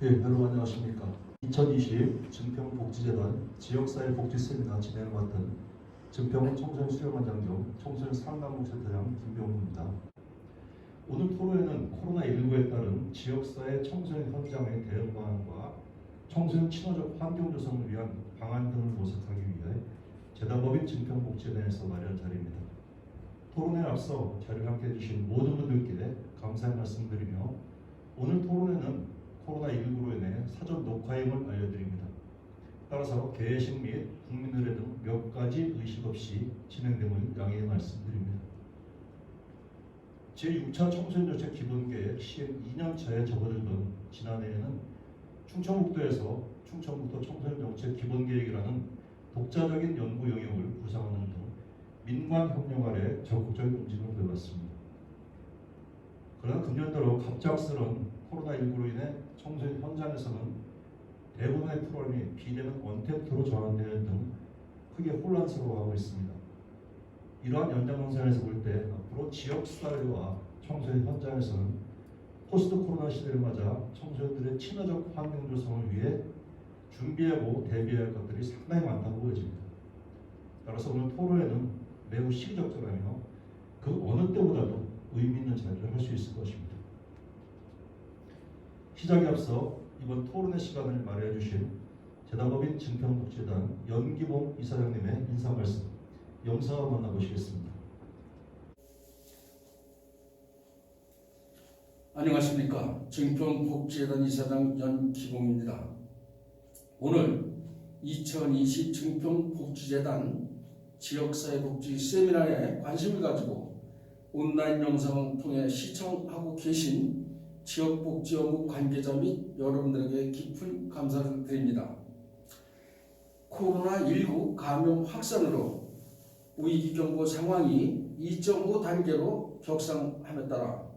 여러분 안녕하십니까. 2020 증평복지재단 지역사회복지 세미나 진행을 맡은 증평 청소년 수련관장 겸 청소년 상담복지센터장 김병무입니다. 오늘 토론회는 코로나19에 따른 지역사회 청소년 현장의 대응 방안과 청소년 친화적 환경 조성을 위한 방안 등을 모색하기 위해 재단법인 증평복지재단에서 마련한 자리입니다. 토론회에 앞서 자리를 함께 해주신 모든 분들께 감사의 말씀드리며 오늘 토론회는 코로나19로 인해 사전 녹화임을 알려드립니다. 따라서 개회식 및 국민의례 등 몇 가지 의식 없이 진행됨을 양해의 말씀드립니다. 제6차 청소년정책 기본계획 시행 2년차에 접어들던 지난해에는 충청북도에서 충청북도 청소년정책 기본계획이라는 독자적인 연구 영역을 구상하는 등 민관 협력 아래 적극적인 움직임을 보여왔습니다. 그러나 금년 들어 갑작스런 코로나19로 인해 청소년 현장에서는 대부분의 프로그램이 비대면 언택트로 전환되는 등 크게 혼란스러워하고 있습니다. 이러한 연장선상에서 볼 때 앞으로 지역사회와 청소년 현장에서는 포스트 코로나 시대를 맞아 청소년들의 친화적 환경 조성을 위해 준비하고 대비해야 할 것들이 상당히 많다고 보여집니다. 따라서 오늘 토론회는 매우 시기적절하며 그 어느 때보다도 의미 있는 자리를 할 수 있을 것입니다. 시작에 앞서 이번 토론회 시간을 마련해 주신 재단법인 증평복지재단 연기봉 이사장님의 인사 말씀 영상을 만나보시겠습니다. 안녕하십니까. 증평복지재단 이사장 연기봉입니다. 오늘 2020 증평복지재단 지역사회복지 세미나에 관심을 가지고 온라인 영상을 통해 시청하고 계신 지역복지 업무 관계자 및 여러분들에게 깊은 감사를 드립니다. 코로나19 감염 확산으로 위기경보 상황이 2.5 단계로 격상함에 따라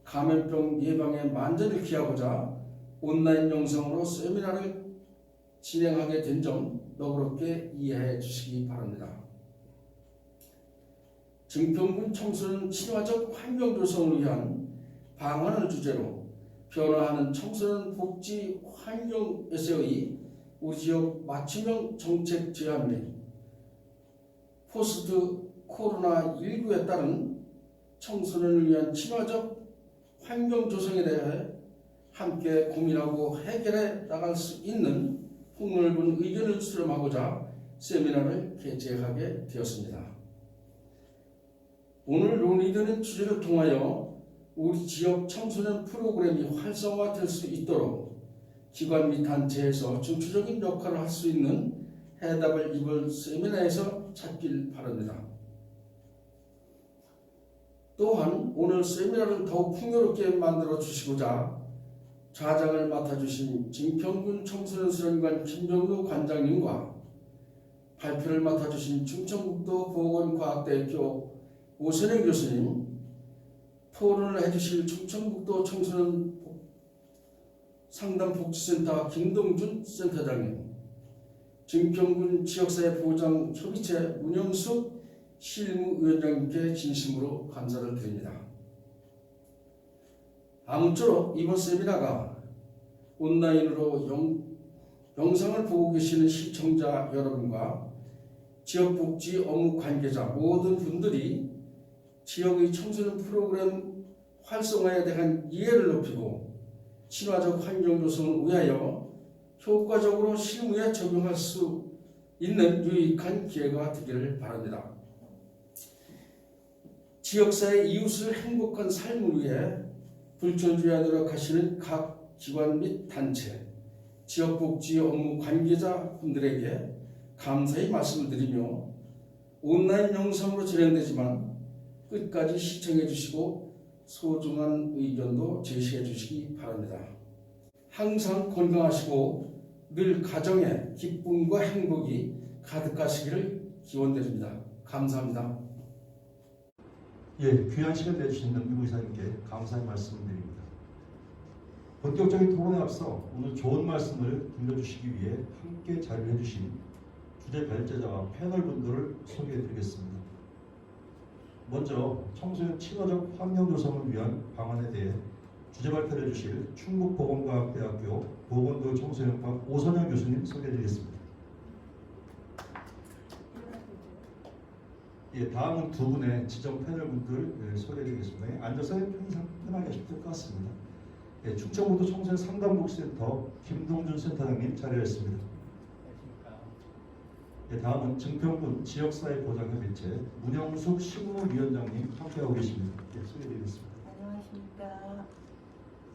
감염병 예방에 만전을 기하고자 온라인 영상으로 세미나를 진행하게 된 점 너그럽게 이해해 주시기 바랍니다. 증평군 청소년 친화적 환경 조성을 위한 방안을 주제로 변화하는 청소년 복지 환경에서의 우리 지역 맞춤형 정책 제안 및 포스트 코로나19에 따른 청소년을 위한 친화적 환경 조성에 대해 함께 고민하고 해결해 나갈 수 있는 폭넓은 의견을 수렴하고자 세미나를 개최하게 되었습니다. 오늘 논의되는 주제를 통하여 우리 지역 청소년 프로그램이 활성화될 수 있도록 기관 및 단체에서 중추적인 역할을 할 수 있는 해답을 이번 세미나에서 찾길 바랍니다. 또한 오늘 세미나를 더욱 풍요롭게 만들어 주시고자 좌장을 맡아주신 증평군 청소년 수련관 김병무 관장님과 발표를 맡아주신 충청북도 보건과학대학교 오선영 교수님, 토론을 해주실 충청북도 청소년 상담복지센터 김동준 센터장님, 증평군 지역사회보장협의체 문영숙 실무위원장님께 진심으로 감사를 드립니다. 아무쪼록 이번 세미나가 온라인으로 영상을 보고 계시는 시청자 여러분과 지역복지 업무 관계자 모든 분들이 지역의 청소년 프로그램 활성화에 대한 이해를 높이고 친화적 환경 조성을 위하여 효과적으로 실무에 적용할 수 있는 유익한 기회가 되기를 바랍니다. 지역사회 이웃을 행복한 삶을 위해 불천주야 노력하시는 각 기관 및 단체, 지역복지 업무 관계자분들에게 감사의 말씀을 드리며 온라인 영상으로 진행되지만 끝까지 시청해 주시고 소중한 의견도 제시해 주시기 바랍니다. 항상 건강하시고 늘 가정에 기쁨과 행복이 가득하시기를 기원드립니다. 감사합니다. 귀한 시간 내주신 연기봉 이사님께 감사의 말씀을 드립니다. 본격적인 토론에 앞서 오늘 좋은 말씀을 들려주시기 위해 함께 자리를 해주신 주제 발제자와 패널 분들을 소개해 드리겠습니다. 먼저 청소년 친화적 환경 조성을 위한 방안에 대해 주제 발표를 해주실 충북보건과학대학교 보건교육 청소년과 오선영 교수님 소개해드리겠습니다. 예, 다음은 두 분의 지정 패널분들 소개해드리겠습니다. 앉아서 편하게 하시면 될 것 같습니다. 예, 충청북도 청소년 상담복지센터 김동준 센터장님 자리하셨습니다. 예, 다음은 증평군 지역사회보장협의체 문영숙 실무위원장님 함께하고 계십니다. 예, 소개해드리겠습니다. 안녕하십니까.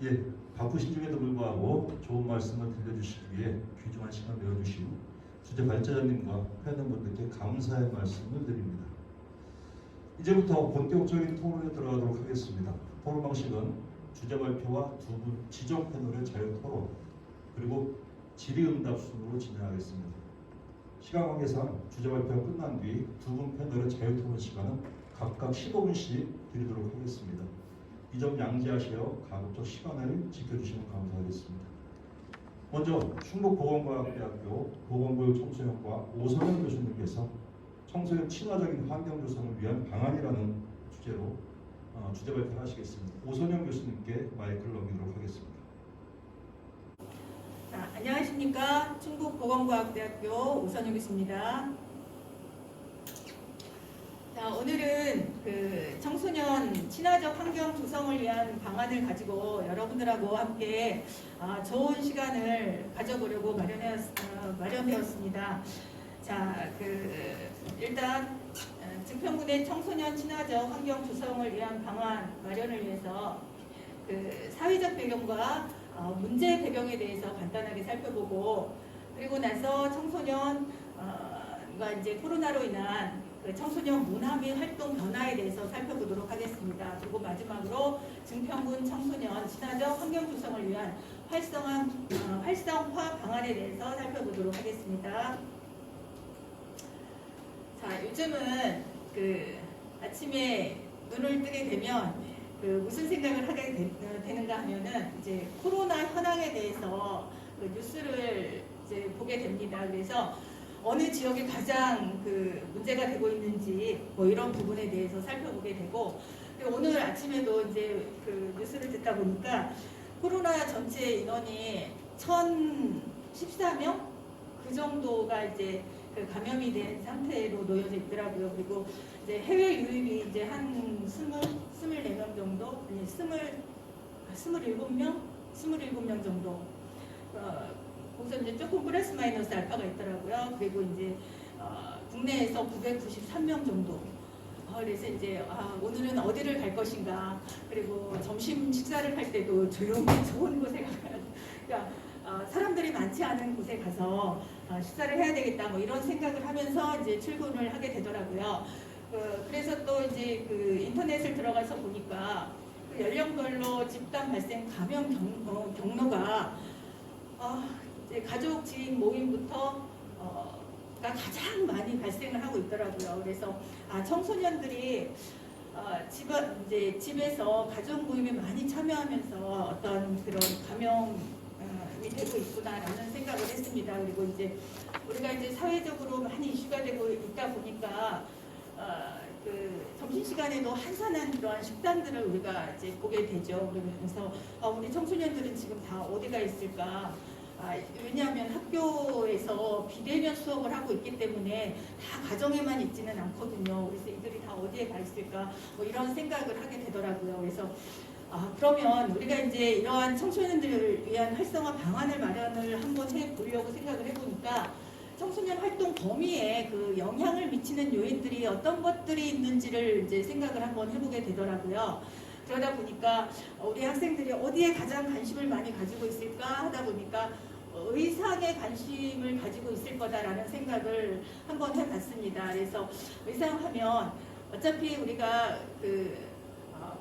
예, 바쁘신 중에도 불구하고 좋은 말씀을 들려주시기 위해 귀중한 시간 내어주신 주제 발제자님과 패널분들께 감사의 말씀을 드립니다. 이제부터 본격적인 토론에 들어가도록 하겠습니다. 토론 방식은 주제 발표와 두 분 지정 패널의 자유 토론 그리고 질의응답 순으로 진행하겠습니다. 시간 관계상 주제 발표가 끝난 뒤 두 분 패널의 자유 토론 시간은 각각 15분씩 드리도록 하겠습니다. 이 점 양지하시어 가급적 시간을 지켜주시면 감사하겠습니다. 먼저 충북보건과학대학교 보건교육청소년과 오선영 교수님께서 청소년 친화적인 환경 조성을 위한 방안이라는 주제로 주제 발표를 하시겠습니다. 오선영 교수님께 마이크를 넘기도록 하겠습니다. 자, 안녕하십니까. 충북보건과학대학교 오선영 교수입니다. 자, 오늘은 그 청소년 친화적 환경 조성을 위한 방안을 가지고 여러분들하고 함께 좋은 시간을 가져보려고 마련되었습니다. 자, 일단 증평군의 청소년 친화적 환경 조성을 위한 방안 마련을 위해서 사회적 배경과 문제 배경에 대해서 간단하게 살펴보고 그리고 나서 청소년과 이제 코로나로 인한 청소년 문화 및 활동 변화에 대해서 살펴보도록 하겠습니다. 그리고 마지막으로 증평군 청소년 친화적 환경 조성을 위한 활성화 방안에 대해서 살펴보도록 하겠습니다. 자, 요즘은 아침에 눈을 뜨게 되면 무슨 생각을 하게 되는가 하면은 이제 코로나 현황에 대해서 뉴스를 이제 보게 됩니다. 그래서 어느 지역이 가장 문제가 되고 있는지 뭐 이런 부분에 대해서 살펴보게 되고 그리고 오늘 아침에도 이제 뉴스를 듣다 보니까 코로나 전체 인원이 1,014명 그 정도가 이제 감염이 된 상태로 놓여져 있더라고요. 그리고 이제 해외 유입이 이제 한 24명 정도, 아니 27명 정도. 거기서 이제 조금 플러스 마이너스 알파가 있더라고요. 그리고 이제 국내에서 993명 정도. 그래서 이제 오늘은 어디를 갈 것인가. 그리고 점심 식사를 할 때도 조용히 좋은 곳에 가야 그러니까 사람들이 많지 않은 곳에 가서 식사를 해야 되겠다. 뭐 이런 생각을 하면서 이제 출근을 하게 되더라고요. 그래서 또 이제 인터넷을 들어가서 보니까 연령별로 집단 발생 감염 경로가 이제 가족 지인 모임부터 가 가장 많이 발생을 하고 있더라고요. 그래서 청소년들이 이제 집에서 가족 모임에 많이 참여하면서 어떤 그런 감염이 되고 있구나라는 생각을 했습니다. 그리고 이제 우리가 이제 사회적으로 많이 이슈가 되고 있다 보니까 점심 시간에도 한산한 그러한 식단들을 우리가 이제 보게 되죠. 그러면서 우리 청소년들은 지금 다 어디가 있을까? 왜냐하면 학교에서 비대면 수업을 하고 있기 때문에 다 가정에만 있지는 않거든요. 그래서 이들이 다 어디에 가 있을까? 뭐 이런 생각을 하게 되더라고요. 그래서 그러면 우리가 이제 이러한 청소년들을 위한 활성화 방안을 마련을 한번 해보려고 생각을 해보니까 청소년 활동 범위에 영향을 미치는 요인들이 어떤 것들이 있는지를 이제 생각을 한번 해보게 되더라고요. 그러다 보니까 우리 학생들이 어디에 가장 관심을 많이 가지고 있을까 하다 보니까 의상에 관심을 가지고 있을 거다라는 생각을 한번 해봤습니다. 그래서 의상하면 어차피 우리가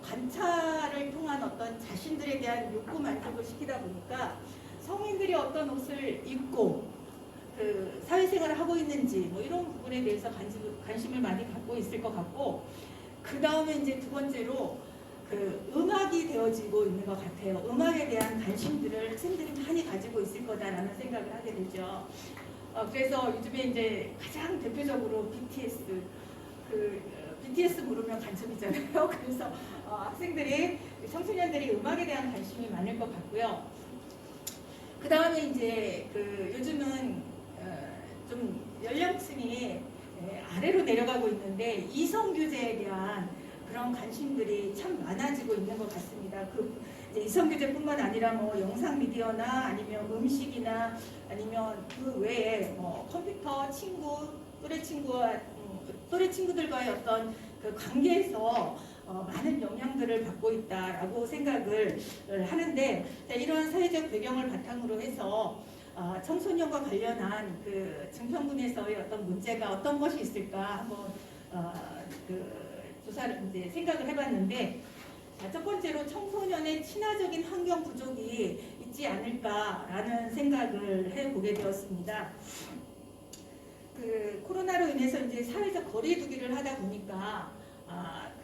관찰을 통한 어떤 자신들에 대한 욕구 만족을 시키다 보니까 성인들이 어떤 옷을 입고 사회생활을 하고 있는지 뭐 이런 부분에 대해서 관심을 많이 갖고 있을 것 같고 그 다음에 이제 두 번째로 음악이 되어지고 있는 것 같아요. 음악에 대한 관심들을 학생들이 많이 가지고 있을 거다라는 생각을 하게 되죠. 그래서 요즘에 이제 가장 대표적으로 BTS BTS 물으면 간첩이잖아요. 그래서 학생들이 청소년들이 음악에 대한 관심이 많을 것 같고요. 그 다음에 이제 그 요즘은 좀 연령층이 아래로 내려가고 있는데 이성 교제에 대한 그런 관심들이 참 많아지고 있는 것 같습니다. 그 이제 이성 교제뿐만 아니라 뭐 영상 미디어나 아니면 음식이나 아니면 그 외에 뭐 컴퓨터 친구 또래 친구들과의 어떤 그 관계에서 많은 영향들을 받고 있다라고 생각을 하는데, 이러한 사회적 배경을 바탕으로 해서 청소년과 관련한 그 증평군에서의 어떤 문제가 어떤 것이 있을까 한번 그 조사를 이제 생각을 해봤는데, 첫 번째로 청소년의 친화적인 환경 부족이 있지 않을까라는 생각을 해보게 되었습니다. 그 코로나로 인해서 이제 사회적 거리두기를 하다 보니까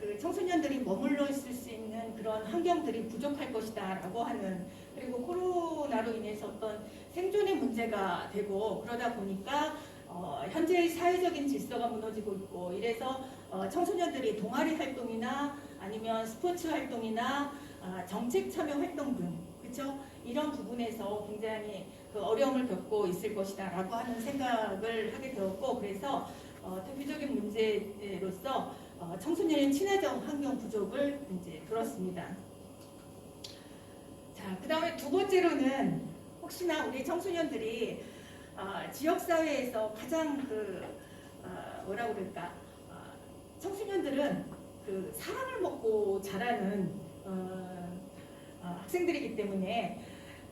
그 청소년들이 머물러 있을 수 있는 그런 환경들이 부족할 것이다라고 하는, 그리고 코로나로 인해서 어떤 생존의 문제가 되고 그러다 보니까 현재의 사회적인 질서가 무너지고 있고, 이래서 청소년들이 동아리 활동이나 아니면 스포츠 활동이나 정책 참여 활동 등, 그렇죠? 이런 부분에서 굉장히 그 어려움을 겪고 있을 것이다라고 하는 생각을 하게 되었고, 그래서 대표적인 문제로서 청소년의 친화적 환경 부족을 이제 들었습니다. 자, 그 다음에 두 번째로는 혹시나 우리 청소년들이 지역사회에서 가장 그 뭐라고 그럴까, 청소년들은 그 사랑을 먹고 자라는 학생들이기 때문에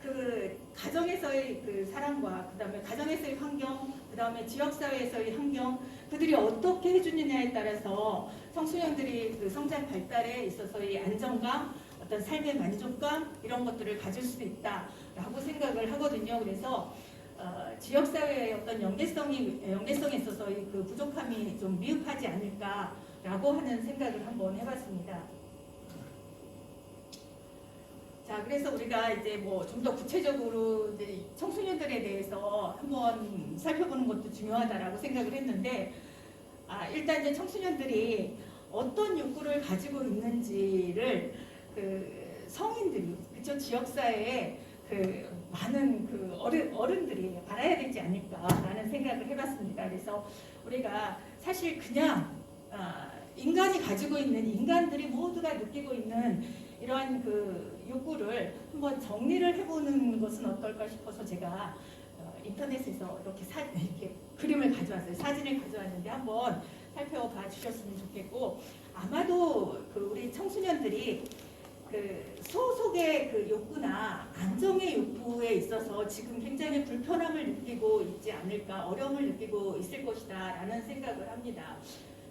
그 가정에서의 그 사랑과 그다음에 가정에서의 환경, 그다음에 지역사회에서의 환경, 그들이 어떻게 해주느냐에 따라서 청소년들이 그 성장 발달에 있어서의 안정감, 어떤 삶의 만족감, 이런 것들을 가질 수 있다라고 생각을 하거든요. 그래서 지역사회의 어떤 연계성에 있어서의 그 부족함이 좀 미흡하지 않을까라고 하는 생각을 한번 해봤습니다. 자, 그래서 우리가 이제 뭐 좀 더 구체적으로 이제 청소년들에 대해서 한번 살펴보는 것도 중요하다라고 생각을 했는데, 일단 이제 청소년들이 어떤 욕구를 가지고 있는지를 그 성인들이, 그쵸, 지역사회에 그 많은 그 어른들이 알아야 되지 않을까라는 생각을 해봤습니다. 그래서 우리가 사실 그냥 인간이 가지고 있는, 인간들이 모두가 느끼고 있는 이러한 그 욕구를 한번 정리를 해보는 것은 어떨까 싶어서 제가 인터넷에서 이렇게 그림을 가져왔어요. 사진을 가져왔는데 한번 살펴봐 주셨으면 좋겠고, 아마도 그 우리 청소년들이 그 소속의 그 욕구나 안정의 욕구에 있어서 지금 굉장히 불편함을 느끼고 있지 않을까, 어려움을 느끼고 있을 것이다라는 생각을 합니다.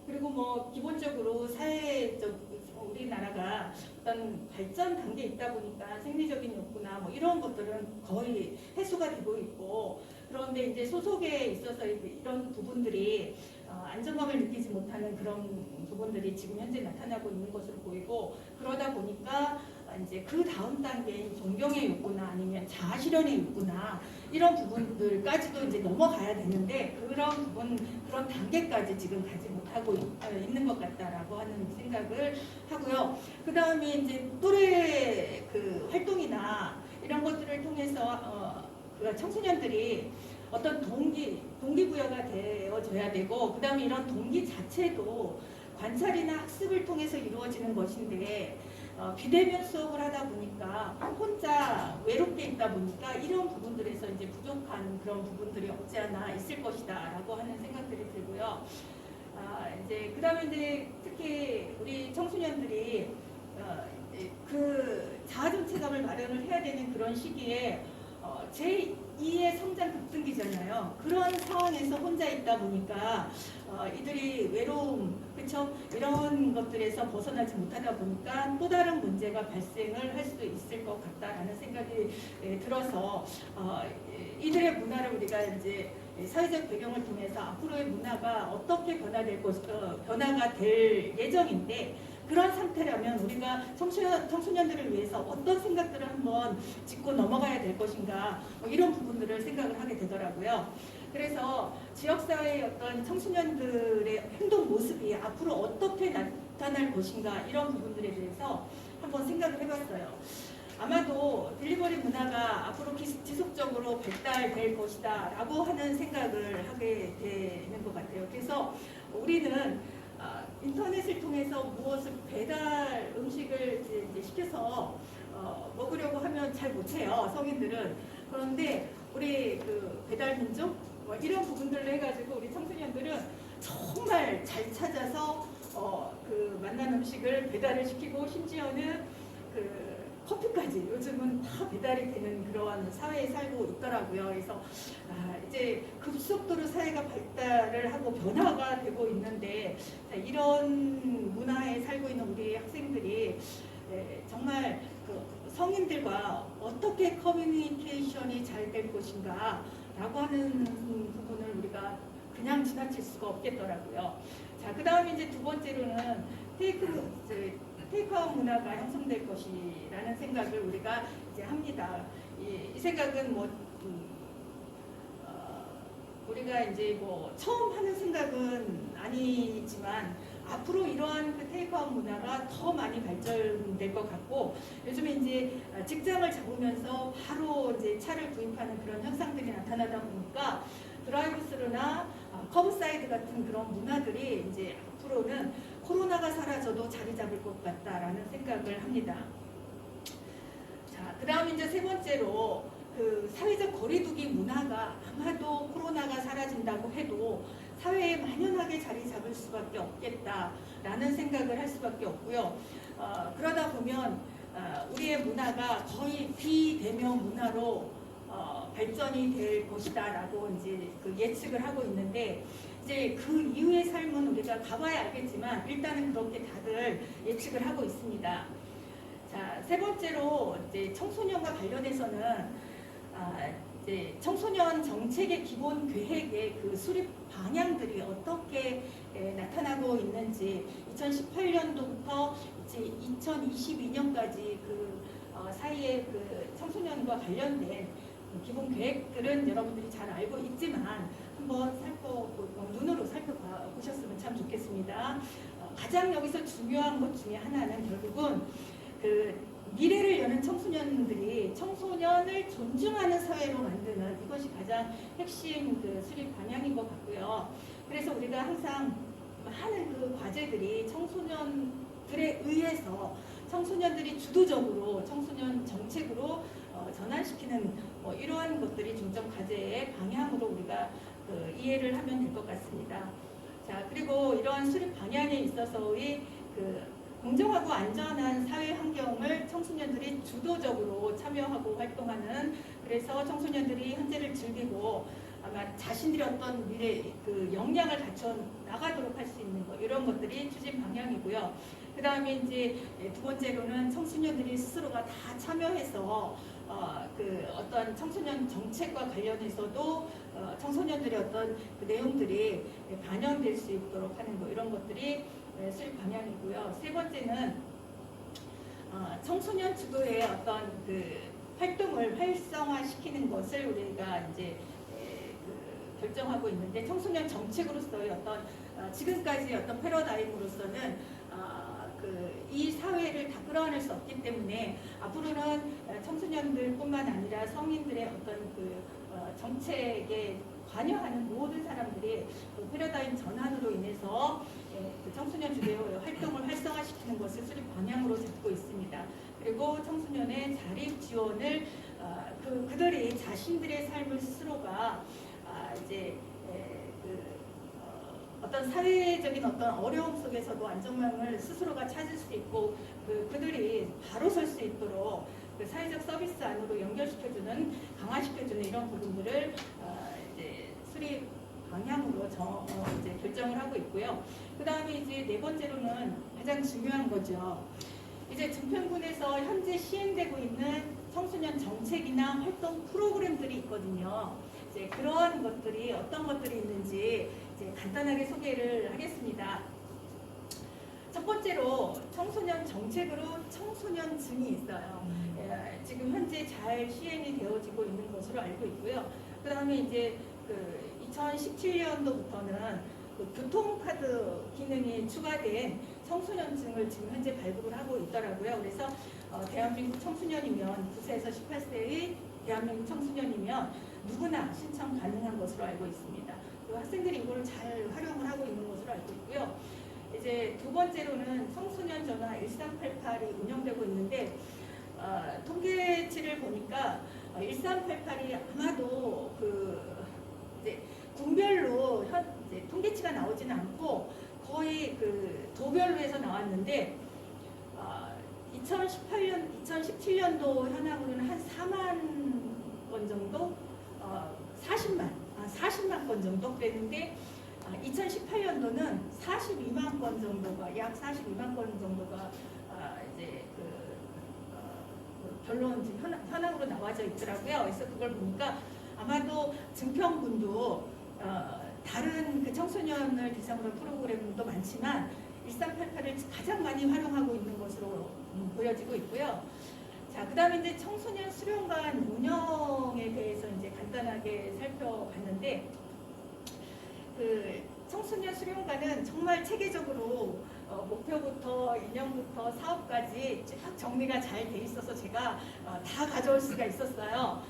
그리고 뭐 기본적으로 사회적 우리나라가 어떤 발전 단계에 있다 보니까 생리적인 욕구나 뭐 이런 것들은 거의 해소가 되고 있고, 그런데 이제 소속에 있어서 이런 부분들이 안정감을 느끼지 못하는 그런 부분들이 지금 현재 나타나고 있는 것으로 보이고, 그러다 보니까 이제 그 다음 단계인 존경의 욕구나 아니면 자아실현의 욕구나 이런 부분들까지도 이제 넘어가야 되는데, 그런 단계까지 지금 가지 못하고 있는 것 같다라고 하는 생각을 하고요. 그 다음에 이제 또래 그 활동이나 이런 것들을 통해서 그 청소년들이 어떤 동기부여가 되어져야 되고, 그 다음에 이런 동기 자체도 관찰이나 학습을 통해서 이루어지는 것인데, 비대면 수업을 하다 보니까 혼자 외롭게 있다 보니까 이런 부분들에서 이제 부족한 그런 부분들이 없지 않아 있을 것이다라고 하는 생각들이 들고요. 이제 그다음에 이제 특히 우리 청소년들이 그 자아정체감을 마련을 해야 되는 그런 시기에 제2의 성장 급등기잖아요. 그런 상황에서 혼자 있다 보니까 이들이 외로움, 그렇죠? 이런 것들에서 벗어나지 못하다 보니까 또 다른 문제가 발생을 할 수 있을 것 같다라는 생각이 들어서 이들의 문화를 우리가 이제 사회적 배경을 통해서 앞으로의 문화가 어떻게 변화가 될 예정인데, 그런 상태라면 우리가 청소년들을 위해서 어떤 생각들을 한번 짚고 넘어가야 될 것인가, 이런 부분들을 생각을 하게 되더라고요. 그래서 지역사회의 어떤 청소년들의 행동 모습이 앞으로 어떻게 나타날 것인가 이런 부분들에 대해서 한번 생각을 해봤어요. 아마도 딜리버리 문화가 앞으로 지속적으로 발달될 것이다 라고 하는 생각을 하게 되는 것 같아요. 그래서 우리는 인터넷을 통해서 무엇을 배달 음식을 이제 시켜서 먹으려고 하면 잘 못해요, 성인들은. 그런데 우리 그 배달 민족 이런 부분들로 해가지고 우리 청소년들은 정말 잘 찾아서 그 만난 음식을 배달을 시키고 심지어는 그 커피까지 요즘은 다 배달이 되는 그러한 사회에 살고 있더라고요. 그래서 이제 급속도로 사회가 발달을 하고 변화가 되고 있는데 이런 문화에 살고 있는 우리 학생들이 정말 그 성인들과 어떻게 커뮤니케이션이 잘 될 것인가 라고 하는 부분을 우리가 그냥 지나칠 수가 없겠더라고요. 자, 그 다음에 이제 두 번째로는 테이크아웃 문화가 형성될 것이라는 생각을 우리가 이제 합니다. 이 생각은 뭐 우리가 이제 뭐 처음 하는 생각은 아니지만 앞으로 이러한 그 테이크아웃 문화가 더 많이 발전될 것 같고, 요즘에 이제 직장을 잡으면서 바로 이제 차를 구입하는 그런 현상들이 나타나다 보니까 드라이브스루나 커브사이드 같은 그런 문화들이 이제 앞으로는 코로나가 사라져도 자리 잡을 것 같다라는 생각을 합니다. 자, 그 다음 이제 세 번째로 그 사회적 거리두기 문화가 아마도 코로나가 사라진다고 해도 사회에 만연하게 자리 잡을 수밖에 없겠다라는 생각을 할 수밖에 없고요. 그러다 보면 우리의 문화가 거의 비대면 문화로 발전이 될 것이다라고 이제 그 예측을 하고 있는데, 이제 그 이후의 삶은 우리가 가봐야 알겠지만 일단은 그렇게 다들 예측을 하고 있습니다. 자, 세 번째로 이제 청소년과 관련해서는 이제 청소년 정책의 기본 계획의 그 수립 방향들이 어떻게 나타나고 있는지 2018년도부터 이제 2022년까지 그 사이에 그 청소년과 관련된 기본 계획들은 여러분들이 잘 알고 있지만 한번 눈으로 살펴보셨으면 참 좋겠습니다. 가장 여기서 중요한 것 중에 하나는 결국은 그 미래를 여는 청소년들이 청소년을 존중하는 사회로 만드는, 이것이 가장 핵심 그 수립 방향인 것 같고요. 그래서 우리가 항상 하는 그 과제들이 청소년들에 의해서 청소년들이 주도적으로 청소년 정책으로 전환시키는 이러한 것들이 중점 과제의 방향으로 우리가 이해를 하면 될 것 같습니다. 자, 그리고 이러한 수립 방향에 있어서의 그 공정하고 안전한 사회 환경을 청소년들이 주도적으로 참여하고 활동하는, 그래서 청소년들이 현재를 즐기고 아마 자신들이 어떤 미래 그 역량을 갖춰 나가도록 할 수 있는 것, 이런 것들이 추진 방향이고요. 그 다음에 이제 두 번째로는 청소년들이 스스로가 다 참여해서 그 어떤 청소년 정책과 관련해서도 청소년들의 어떤 그 내용들이 반영될 수 있도록 하는 거, 이런 것들이 수립 방향이고요. 세 번째는 청소년 주도의 어떤 그 활동을 활성화시키는 것을 우리가 이제 결정하고 있는데, 청소년 정책으로서의 어떤 지금까지 어떤 패러다임으로서는 이 사회를 다 끌어안을 수 없기 때문에 앞으로는 청소년들뿐만 아니라 성인들의 어떤 그 정책에 관여하는 모든 사람들이 그 패러다임 전환으로 인해서 그 청소년 주도의 활동을 활성화시키는 것을 수립 방향으로 잡고 있습니다. 그리고 청소년의 자립 지원을 그들이 자신들의 삶을 스스로가 이제 어떤 사회적인 어떤 어려움 속에서도 안정망을 스스로가 찾을 수 있고 그들이 바로 설 수 있도록 그 사회적 서비스 안으로 연결시켜주는, 강화시켜주는 이런 부분들을 이제 수립 방향으로 이제 결정을 하고 있고요. 그 다음에 이제 네 번째로는 가장 중요한 거죠. 이제 증평군에서 현재 시행되고 있는 청소년 정책이나 활동 프로그램들이 있거든요. 이제 그러한 것들이 어떤 것들이 있는지 이제 간단하게 소개를 하겠습니다. 첫 번째로 청소년 정책으로 청소년증이 있어요. 지금 현재 잘 시행이 되어지고 있는 것으로 알고 있고요. 그 다음에 이제 2017년도부터는 그 교통카드 기능이 추가된 청소년증을 지금 현재 발급을 하고 있더라고요. 그래서 대한민국 청소년이면 9세에서 18세의 대한민국 청소년이면 누구나 신청 가능한 것으로 알고 있습니다. 그리고 학생들이 이걸 잘 활용을 하고 있는 것으로 알고 있고요. 이제 두 번째로는 청소년 전화 1388이 운영되고 있는데 통계치를 보니까 1388이 아마도 이제 군별로 이제 통계치가 나오지는 않고 거의 그 도별로 해서 나왔는데 2017년도 현황으로는 한 4만 건 정도, 40만 건 정도 그랬는데 2018년도는 42만 건 정도가 약 42만 건 정도가 이제 결론 현황으로 나와져 있더라고요. 그래서 그걸 보니까 아마도 증평군도 다른 그 청소년을 대상으로 프로그램도 많지만 1388을 가장 많이 활용하고 있는 것으로 보여지고 있고요. 자, 그다음에 이제 청소년 수련관 운영에 대해서 이제 간단하게 살펴봤는데 그 청소년 수련관은 정말 체계적으로 목표부터 인형부터 사업까지 쫙 정리가 잘 돼 있어서 제가 다 가져올 수가 있었어요.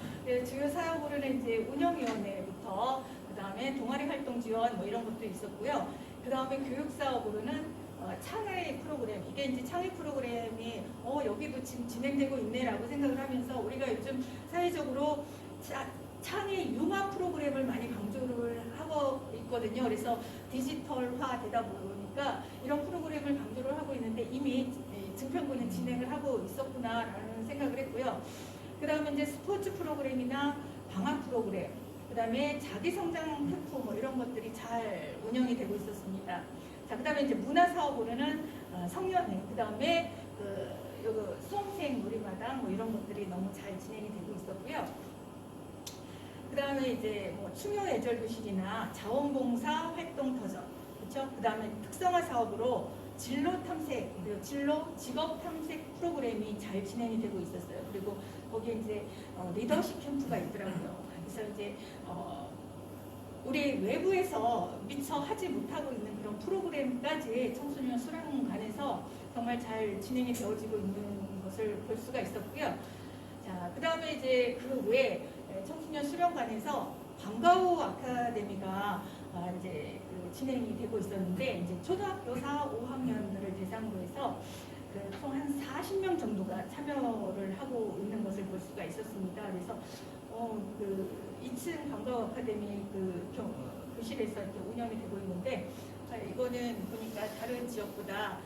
주요 사업으로는 이제 운영위원회부터 그다음에 동아리 활동 지원 뭐 이런 것도 있었고요. 그다음에 교육 사업으로는 창의 프로그램, 이게 이제 창의 프로그램이 여기도 지금 진행되고 있네라고 생각을 하면서 우리가 요즘 사회적으로 창의 융합 프로그램을 많이 강조를 하고 있거든요. 그래서 디지털화 되다 보니까 이런 프로그램을 강조를 하고 있는데 이미 증평군은 진행을 하고 있었구나라는 생각을 했고요. 그 다음에 이제 스포츠 프로그램이나 방학 프로그램, 그 다음에 자기성장 캠프 뭐 이런 것들이 잘 운영이 되고 있었습니다. 자, 그 다음에 이제 문화사업으로는 성년회, 그 다음에 수험생 놀이마당 뭐 이런 것들이 너무 잘 진행이 되고 있었고요. 그 다음에 이제 뭐 충효 예절교실이나 자원봉사 활동 터전, 그렇죠? 그 다음에 특성화 사업으로 진로 탐색, 그리고 진로 직업 탐색 프로그램이 잘 진행이 되고 있었어요. 그리고 거기에 이제 리더십 캠프가 있더라고요. 그래서 이제 우리 외부에서 미처 하지 못하고 있는 그런 프로그램까지 청소년 수련관에서 정말 잘 진행이 되어지고 있는 것을 볼 수가 있었고요. 자, 그 다음에 이제 그 외에 청소년 수련관에서 방과후 아카데미가 이제 진행이 되고 있었는데 이제 초등학교 4, 5학년들을 대상으로 해서 총 한 40명 정도가 참여를 하고 있는 것을 볼 수가 있었습니다. 그래서 2층 방과후 아카데미 교실에서 이렇게 운영이 되고 있는데 이거는 보니까 다른 지역보다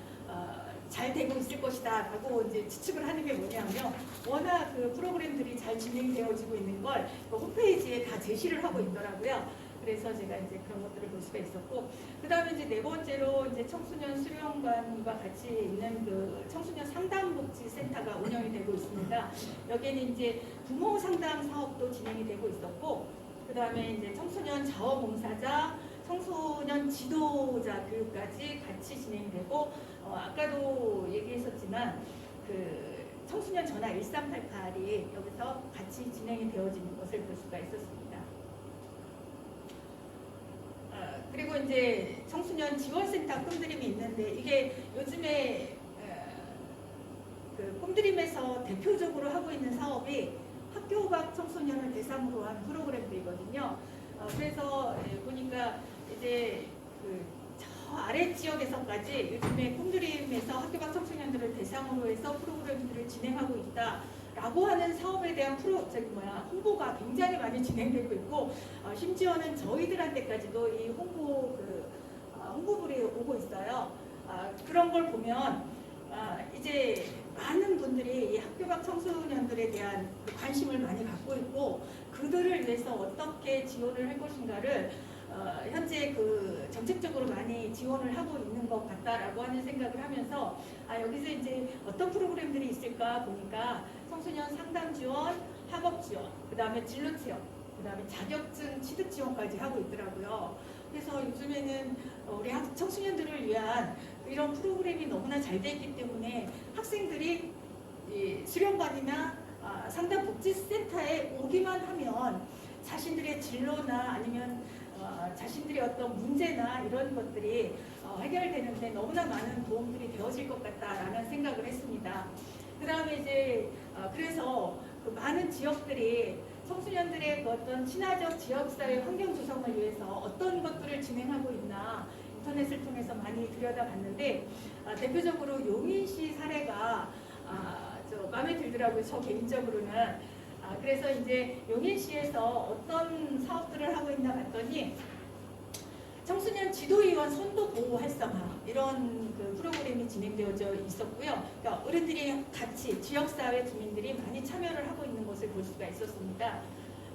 잘 되고 있을 것이다 라고 이제 추측을 하는 게 뭐냐면 워낙 그 프로그램들이 잘 진행되어지고 있는 걸 홈페이지에 다 제시를 하고 있더라고요. 그래서 제가 이제 그런 것들을 볼 수가 있었고, 그 다음에 이제 네 번째로 이제 청소년 수련관과 같이 있는 그 청소년 상담복지센터가 운영이 되고 있습니다. 여기는 이제 부모 상담 사업도 진행이 되고 있었고, 그 다음에 이제 청소년 자원봉사자, 청소년 지도자 교육까지 같이 진행되고, 아까도 얘기했었지만 그 청소년 전화 1388이 여기서 같이 진행이 되어지는 것을 볼 수가 있었습니다. 그리고 이제 청소년 지원센터 꿈드림이 있는데 이게 요즘에 그 꿈드림에서 대표적으로 하고 있는 사업이 학교 밖 청소년을 대상으로 한 프로그램들이거든요. 그래서 보니까 이제 저 아래 지역에서까지 요즘에 꿈드림에서 학교 밖 청소년들을 대상으로 해서 프로그램들을 진행하고 있다라고 하는 사업에 대한 홍보가 굉장히 많이 진행되고 있고, 심지어는 저희들한테까지도 이 홍보물이 오고 있어요. 그런 걸 보면 이제 많은 분들이 이 학교 밖 청소년들에 대한 관심을 많이 갖고 있고 그들을 위해서 어떻게 지원을 할 것인가를 현재 정책적으로 많이 지원을 하고 있는 것 같다라고 하는 생각을 하면서 여기서 이제 어떤 프로그램들이 있을까 보니까 청소년 상담 지원, 학업 지원, 그 다음에 진로 체험, 그 다음에 자격증 취득 지원까지 하고 있더라고요. 그래서 요즘에는 우리 청소년들을 위한 이런 프로그램이 너무나 잘 돼 있기 때문에 학생들이 수련관이나 상담복지센터에 오기만 하면 자신들의 진로나 아니면 자신들의 어떤 문제나 이런 것들이 해결되는데 너무나 많은 도움들이 되어질 것 같다라는 생각을 했습니다. 그 다음에 이제 그래서 그 많은 지역들이 청소년들의 그 어떤 친화적 지역사회 환경 조성을 위해서 어떤 것들을 진행하고 있나 인터넷을 통해서 많이 들여다봤는데 대표적으로 용인시 사례가 마음에 들더라고요. 저 개인적으로는. 그래서 이제 용인시에서 어떤 사업들을 하고 있나 봤더니 청소년 지도위원 선도 보호 활성화 이런 그 프로그램이 진행되어져 있었고요. 그러니까 어른들이 같이 지역사회 주민들이 많이 참여를 하고 있는 것을 볼 수가 있었습니다.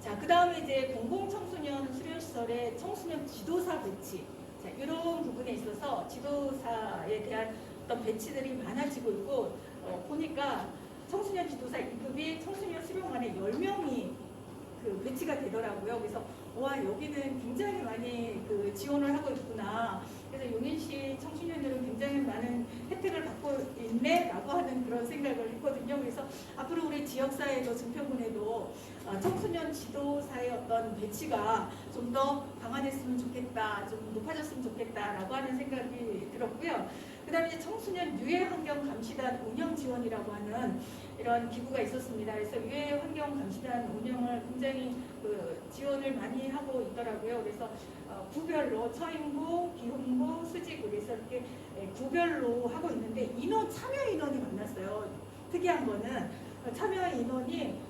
자, 그 다음에 이제 공공청소년 수련시설의 청소년 지도사 배치, 자, 이런 부분에 있어서 지도사에 대한 어떤 배치들이 많아지고 있고 보니까 청소년 지도사 2급이 청소년 수련관에 10명이 그 배치가 되더라고요. 그래서 와, 여기는 굉장히 많이 그 지원을 하고 있구나. 그래서 용인시 청소년들은 굉장히 많은 혜택을 받고 있네라고 하는 그런 생각을 했거든요. 그래서 앞으로 우리 지역사회도 증평군에도 청소년 지도사의 어떤 배치가 좀 더 강화됐으면 좋겠다, 좀 높아졌으면 좋겠다라고 하는 생각이 들었고요. 그 다음에 청소년 유해환경감시단 운영 지원이라고 하는 이런 기구가 있었습니다. 그래서 유해환경감시단 운영을 굉장히 그 지원을 많이 하고 있더라고요. 그래서 구별로 처인구, 기흥구, 수지구 그래서 이렇게 구별로 하고 있는데 참여 인원이 많았어요. 특이한 거는 참여 인원이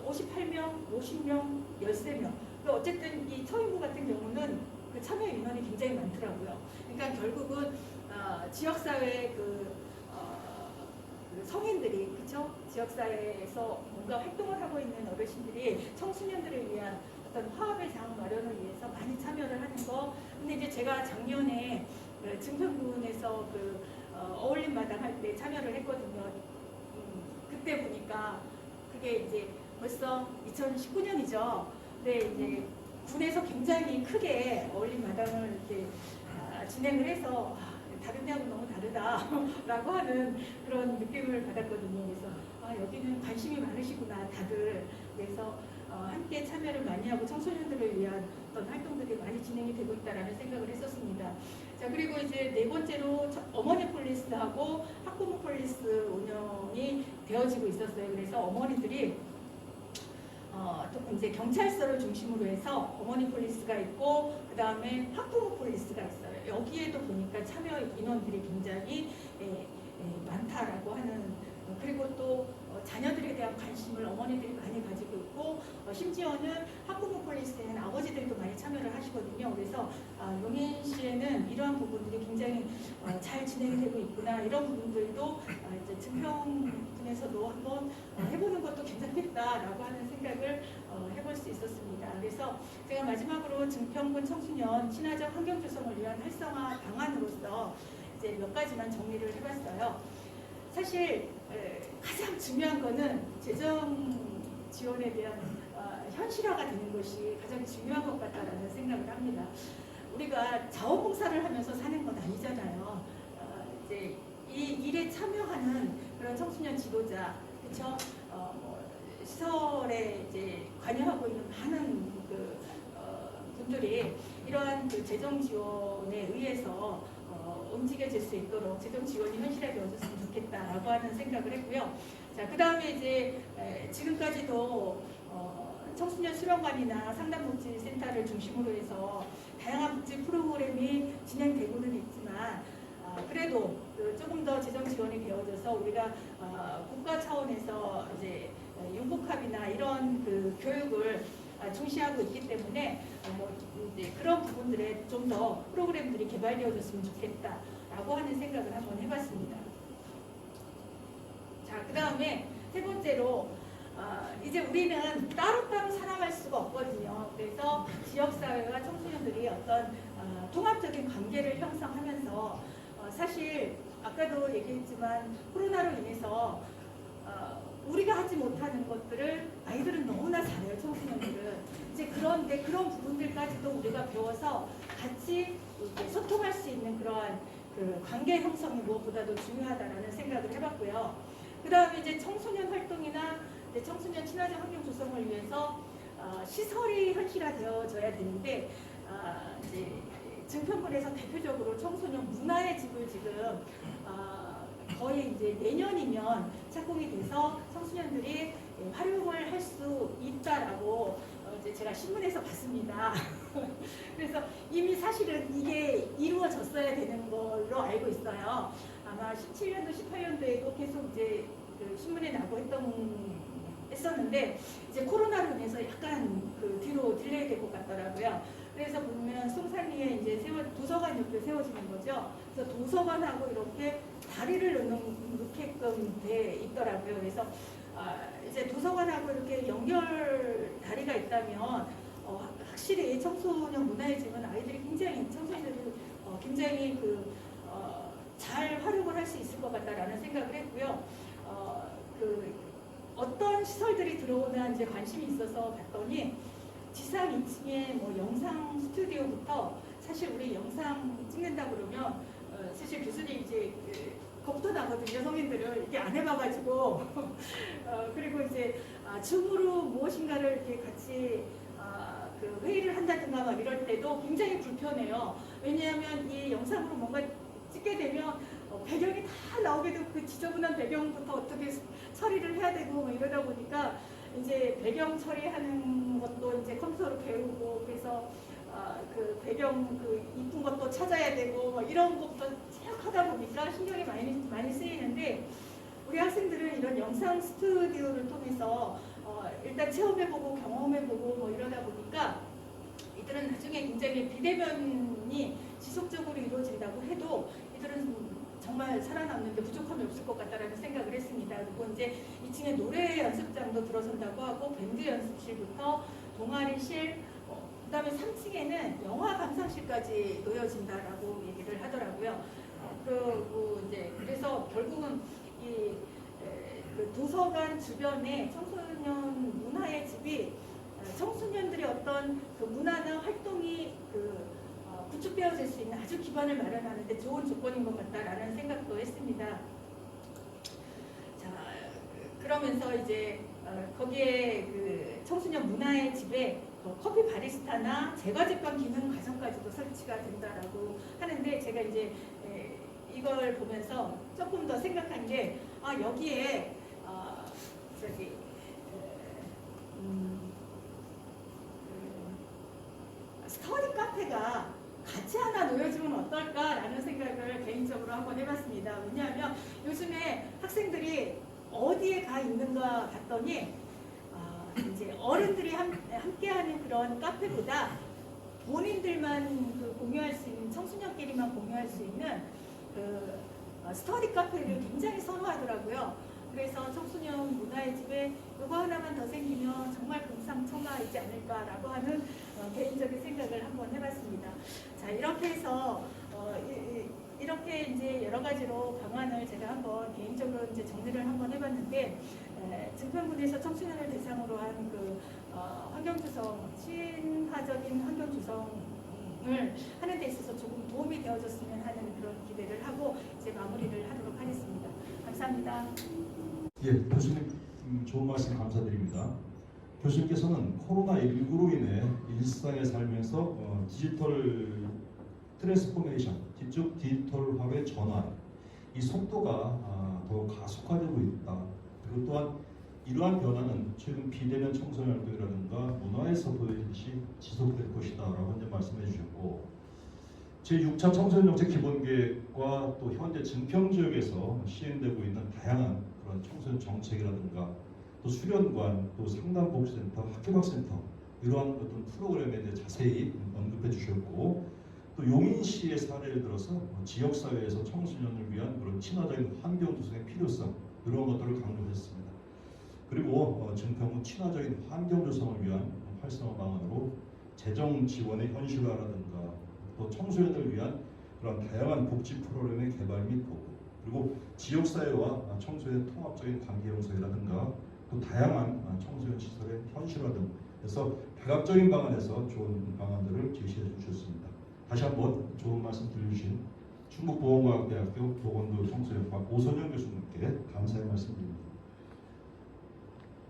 58명, 50명, 13명. 어쨌든 이 처인구 같은 경우는 그 참여 인원이 굉장히 많더라고요. 그러니까 결국은 지역사회 그 성인들이 그렇죠? 지역사회에서 뭔가 활동을 하고 있는 어르신들이 청소년들을 위한 어떤 화합의 장 마련을 위해서 많이 참여를 하는 거. 근데 이제 제가 작년에 증평군에서 그 어울림 마당 할 때 참여를 했거든요. 그때 보니까 그게 이제 벌써 2019년이죠. 근데 이제 군에서 굉장히 크게 어울림 마당을 이렇게 진행을 해서 다른 데하고 너무 다르다라고 하는 그런 느낌을 받았거든요. 그래서 여기는 관심이 많으시구나 다들. 그래서 함께 참여를 많이 하고 청소년들을 위한 어떤 활동들이 많이 진행이 되고 있다라는 생각을 했었습니다. 자, 그리고 이제 네 번째로 어머니 폴리스하고 학부모 폴리스 운영이 되어지고 있었어요. 그래서 어머니들이 이제 경찰서를 중심으로 해서 어머니 폴리스가 있고 그 다음에 학부모 폴리스가 있어요. 여기에도 보니까 참여 인원들이 굉장히 많다라고 하는 그리고 또 자녀들에 대한 관심을 어머니들이 많이 가지고 있고 심지어는 학부모 폴리스에는 아버지들도 많이 참여를 하시거든요. 그래서 용인시에는 이러한 부분들이 굉장히 잘 진행이 되고 있구나. 이런 부분들도 이제 증평군에서도 한번 해보는 것도 괜찮겠다라고 하는 생각을 해볼 수 있었습니다. 그래서 제가 마지막으로 증평군 청소년 친화적 환경 조성을 위한 활성화 방안으로서 이제 몇 가지만 정리를 해봤어요. 사실 가장 중요한 거는 재정 지원에 대한 현실화가 되는 것이 가장 중요한 것 같다라는 생각을 합니다. 우리가 자원봉사를 하면서 사는 건 아니잖아요. 이제 이 일에 참여하는 그런 청소년 지도자, 그렇죠? 시설에 이제 관여하고 있는 많은 분들이 이러한 그 재정 지원에 의해서 움직여질 수 있도록 재정 지원이 현실화되어졌으면 좋겠다라고 하는 생각을 했고요. 자, 그 다음에 이제 지금까지도 청소년 수련관이나 상담복지센터를 중심으로 해서 다양한 복지 프로그램이 진행되고는 있지만 그래도 조금 더 재정 지원이 되어져서 우리가 국가 차원에서 이제 융복합이나 이런 그 교육을 중시하고 있기 때문에 이제 그런 부분들에 좀 더 프로그램들이 개발되어졌으면 좋겠다라고 하는 생각을 한번 해봤습니다. 자, 그 다음에 세 번째로 이제 우리는 따로따로 살아갈 수가 없거든요. 그래서 지역사회와 청소년들이 어떤 통합적인 관계를 형성하면서 사실 아까도 얘기했지만 코로나로 인해서 우리가 하지 못하는 것들을 아이들은 너무나 잘해요. 청소년들은. 이제 그런데 그런 부분들까지도 우리가 배워서 같이 소통할 수 있는 그러한 그 관계 형성이 무엇보다도 중요하다라는 생각을 해봤고요. 그 다음에 이제 청소년 활동이나 이제 청소년 친화적 환경 조성을 위해서 시설이 현실화되어져야 되는데 이제 증평군에서 대표적으로 청소년 문화의 집을 지금 거의 이제 내년이면 착공이 돼서 청소년들이 활용을 할 수 있다라고 이제 제가 신문에서 봤습니다. 그래서 이미 사실은 이게 이루어졌어야 되는 걸로 알고 있어요. 아마 17년도, 18년도에도 계속 이제 그 신문에 나고 했었는데 이제 코로나로 인해서 약간 그 뒤로 딜레이 될 것 같더라고요. 그래서 보면 송산리에 이제 도서관 옆에 세워지는 거죠. 그래서 도서관하고 이렇게 다리를 놓게끔 돼 있더라고요. 그래서 이제 도서관하고 이렇게 연결 다리가 있다면 확실히 청소년 문화의 집은 아이들이 굉장히 청소년들이 굉장히 잘 활용을 할 수 있을 것 같다라는 생각을 했고요. 어떤 시설들이 들어오나 이제 관심이 있어서 봤더니 지상 2층에 뭐 영상 스튜디오부터 사실 우리 영상 찍는다 그러면 사실 교수님 이제 겁도 나거든요. 성인들은 이렇게 안 해봐가지고 그리고 이제 줌으로 무엇인가를 이렇게 같이 그 회의를 한다든가 막 이럴 때도 굉장히 불편해요. 왜냐하면 이 영상으로 뭔가 찍게 되면 배경이 다 나오게 되고 그 지저분한 배경부터 어떻게 처리를 해야 되고 뭐 이러다 보니까 이제 배경 처리하는 것도 이제 컴퓨터로 배우고 그래서 그 배경 그 이쁜 것도 찾아야 되고 뭐 이런 것부터 쭉 하다 보니까 신경이 많이 쓰이는데 우리 학생들은 이런 영상 스튜디오를 통해서 일단 체험해보고 경험해보고 뭐 이러다 보니까 이들은 나중에 굉장히 비대면이 지속적으로 이루어진다고 해도 이들은 정말 살아남는데 부족함이 없을 것 같다라는 생각을 했습니다. 그리고 이제 2층에 노래 연습장도 들어선다고 하고 밴드 연습실부터 동아리실, 그다음에 3층에는 영화 감상실까지 놓여진다라고 얘기를 하더라고요. 그리고 이제 그래서 결국은 그 도서관 주변에 청소년 문화의 집이 청소년들이 어떤 그 문화나 활동이 구축되어질 수 있는 아주 기반을 마련하는 데 좋은 조건인 것 같다라는 생각도 했습니다. 자, 그러면서 이제 거기에 그 청소년 문화의 집에 커피 바리스타나 제과제빵 기능 과정까지도 설치가 된다라고 하는데 제가 이제 이걸 보면서 조금 더 생각한 게 여기에 스터디 카페가 같이 하나 놓여주면 어떨까라는 생각을 개인적으로 한번 해봤습니다. 왜냐하면 요즘에 학생들이 어디에 가 있는가 봤더니 이제 어른들이 함께하는 그런 카페보다 본인들만 공유할 수 있는 청소년끼리만 공유할 수 있는 스터디 카페를 굉장히 선호하더라고요. 그래서 청소년 문화의 집에 이거 하나만 더 생기면 정말 금상첨화이지 않을까라고 하는 개인적인 생각을 한번 해봤습니다. 자, 이렇게 해서 이렇게 이제 여러 가지로 방안을 제가 한번 개인적으로 이제 정리를 한번 해봤는데 증평군에서 청소년을 대상으로 한 환경조성, 친화적인 환경조성을 하는 데 있어서 조금 도움이 되어줬으면 하는 그런 기대를 하고 이제 마무리를 하도록 하겠습니다. 감사합니다. 예, 교수님 좋은 말씀 감사드립니다. 교수님께서는 코로나19로 인해 일상에 살면서 디지털 트랜스포메이션, 즉 디지털화의 전환, 이 속도가 더 가속화되고 있다. 그리고 또한 이러한 변화는 최근 비대면 청소년 활동이라든가 문화에서 보여지듯이 지속될 것이다 라고 이제 말씀해 주셨고, 제6차 청소년정책 기본계획과 또 현재 증평지역에서 시행되고 있는 다양한 그런 청소년 정책이라든가 또 수련관, 또 상담복지센터, 학교박센터 이러한 어떤 프로그램에 대해 자세히 언급해 주셨고, 또 용인시의 사례를 들어서 지역사회에서 청소년을 위한 그런 친화적인 환경 조성의 필요성 이런 것들을 강조했습니다. 그리고 증평군 친화적인 환경 조성을 위한 활성화 방안으로 재정 지원의 현실화라든가 또 청소년을 위한 그런 다양한 복지 프로그램의 개발 및 보고, 그리고 지역사회와 청소년 통합적인 관계 형성이라든가 또 다양한 청소년 시설의 현실화 등 해서 다각적인 방안에서 좋은 방안들을 제시해 주셨습니다. 다시 한번 좋은 말씀 들려주신 충북보건과학대학교 보건도 청소년과 오선영 교수님께 감사의 말씀드립니다.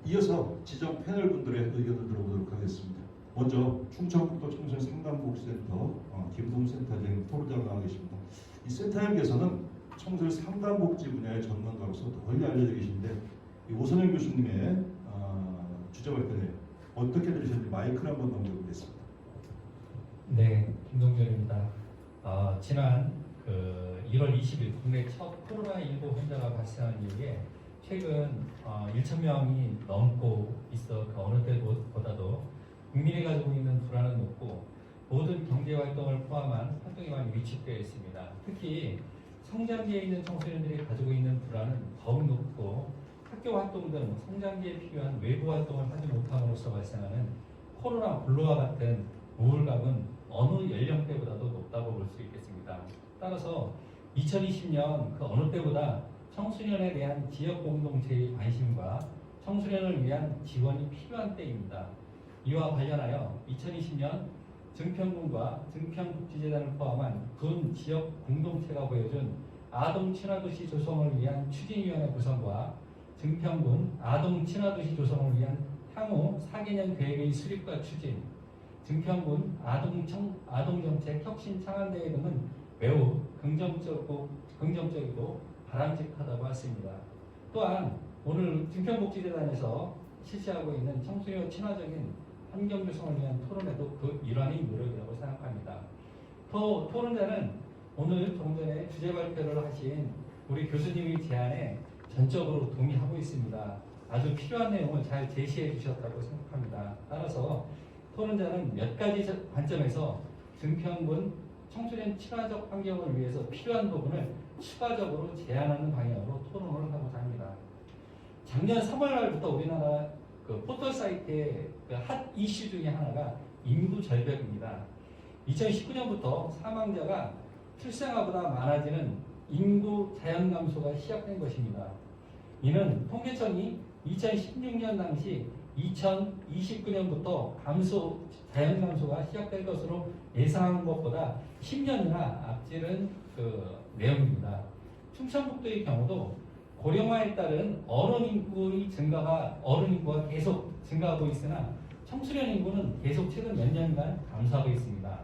이어서 지정 패널 분들의 의견을 들어보도록 하겠습니다. 먼저 충청북도 청소년 상담복지센터 김동센터장님 토론자가 나와 계십니다. 이 센터장께서는 청소년 상담복지 분야의 전문가로서 널리 알려져 계신데 이 오선영 교수님의 주제 발표에 어떻게 들으셨는지 마이크를 한번 넘겨보겠습니다. 네, 김동준입니다. 지난 1월 20일 국내 첫 코로나19 환자가 발생한 이후에 최근 1,000명이 넘고 있어 그 어느 때보다도 국민이 가지고 있는 불안은 높고 모든 경제활동을 포함한 활동이 많이 위축되어 있습니다. 특히 성장기에 있는 청소년들이 가지고 있는 불안은 더욱 높고 학교 활동 등 성장기에 필요한 외부 활동을 하지 못함으로써 발생하는 코로나 블루와 같은 우울감은 어느 연령대보다도 높다고 볼 수 있겠습니다. 따라서 2020년 그 어느 때보다 청소년에 대한 지역 공동체의 관심과 청소년을 위한 지원이 필요한 때입니다. 이와 관련하여 2020년 증평군과 증평복지재단을 포함한 군 지역 공동체가 보여준 아동 친화도시 조성을 위한 추진위원회 구성과 증평군 아동 친화도시 조성을 위한 향후 4개년 계획의 수립과 추진, 증평군 아동정책 혁신 창안대회 등은 매우 긍정적이고 바람직하다고 했습니다. 또한 오늘 증평복지재단에서 실시하고 있는 청소년 친화적인 환경 조성을 위한 토론회도 그 일환의 노력이라고 생각합니다. 토론회는 오늘 조금 전에 주제 발표를 하신 우리 교수님의 제안에 전적으로 동의하고 있습니다. 아주 필요한 내용을 잘 제시해 주셨다고 생각합니다. 따라서 토론자는 몇 가지 관점에서 증평군 청소년 친화적 환경을 위해서 필요한 부분을 추가적으로 제안하는 방향으로 토론을 하고자 합니다. 작년 3월 말부터 우리나라 그 포털 사이트의 그 핫 이슈 중에 하나가 인구 절벽입니다. 2019년부터 사망자가 출생아보다 많아지는 인구 자연 감소가 시작된 것입니다. 이는 통계청이 2016년 당시 2029년부터 자연 감소가 시작될 것으로 예상한 것보다 10년이나 앞지른 그 내용입니다. 충청북도의 경우도 고령화에 따른 어른 인구가 계속 증가하고 있으나 청소년 인구는 계속 최근 몇 년간 감소하고 있습니다.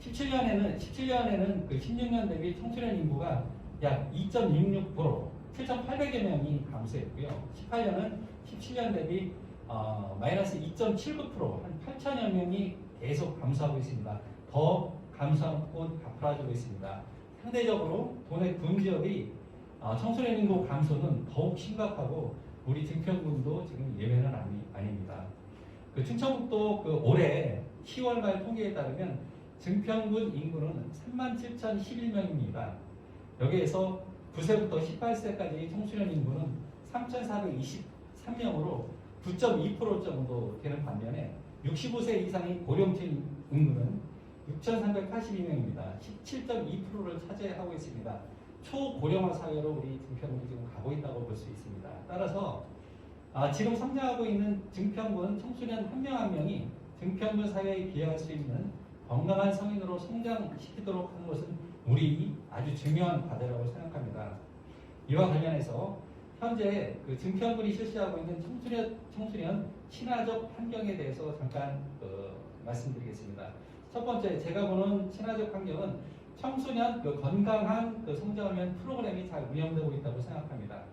17년에는 그 16년 대비 청소년 인구가 약 2.66%, 7,800여 명이 감소했고요. 18년은 17년 대비 마이너스 2.79%, 한 8천여 명이 계속 감소하고 있습니다. 더 감소하고 가파라지고 있습니다. 상대적으로 도내 군 지역의 청소년 인구 감소는 더욱 심각하고 우리 증평군도 지금 예외는 아닙니다. 그 충청북도 그 올해 10월 말 통계에 따르면 증평군 인구는 37,011명입니다. 여기에서 9세부터 18세까지 청소년 인구는 3,423명으로 9.2% 정도 되는 반면에 65세 이상의 고령층 인구는 6,382명입니다. 17.2%를 차지하고 있습니다. 초고령화 사회로 우리 증평군이 지금 가고 있다고 볼 수 있습니다. 따라서 지금 성장하고 있는 증평군 청소년 한 명 한 명이 증평군 사회에 기여할 수 있는 건강한 성인으로 성장시키도록 하는 것은 우리 아주 중요한 과제라고 생각합니다. 이와 관련해서 현재 그 증평군이 실시하고 있는 청소년 친화적 환경에 대해서 잠깐 말씀드리겠습니다. 첫 번째, 제가 보는 친화적 환경은 청소년 건강한 성장을 위한 프로그램이 잘 운영되고 있다고 생각합니다.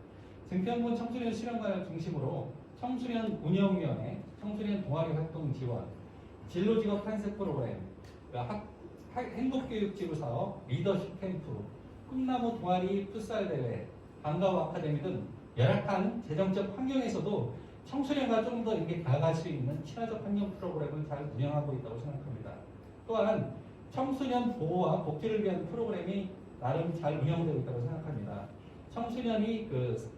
증평군 청소년 수련관을 중심으로 청소년 운영위원회, 청소년 동아리 활동 지원, 진로직업 탐색 프로그램, 행복교육지구 사업, 리더십 캠프, 꿈나무 동아리 풋살 대회, 방과후 아카데미 등 열악한 재정적 환경에서도 청소년과 좀 더 이렇게 다가갈 수 있는 친화적 환경 프로그램을 잘 운영하고 있다고 생각합니다. 또한 청소년 보호와 복지를 위한 프로그램이 나름 잘 운영되고 있다고 생각합니다. 청소년이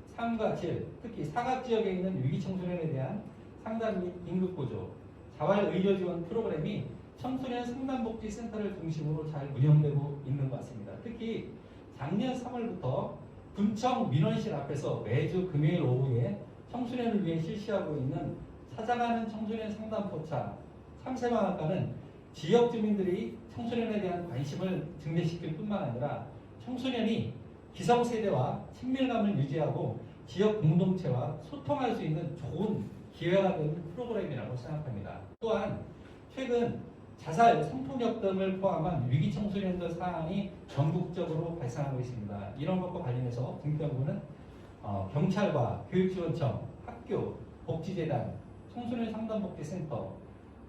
삶과 질, 특히 사각 지역에 있는 위기 청소년에 대한 상담 및 긴급 구조, 자활 의료 지원 프로그램이 청소년 상담복지센터를 중심으로 잘 운영되고 있는 것 같습니다. 특히 작년 3월부터 군청 민원실 앞에서 매주 금요일 오후에 청소년을 위해 실시하고 있는 찾아가는 청소년 상담 포차 참새마을과는 지역 주민들이 청소년에 대한 관심을 증대시킬 뿐만 아니라 청소년이 기성세대와 친밀감을 유지하고 지역 공동체와 소통할 수 있는 좋은 기회가 되는 프로그램이라고 생각합니다. 또한 최근 자살, 성폭력 등을 포함한 위기 청소년들 사안이 전국적으로 발생하고 있습니다. 이런 것과 관련해서 증평구는 경찰과 교육지원청, 학교, 복지재단, 청소년 상담복지센터,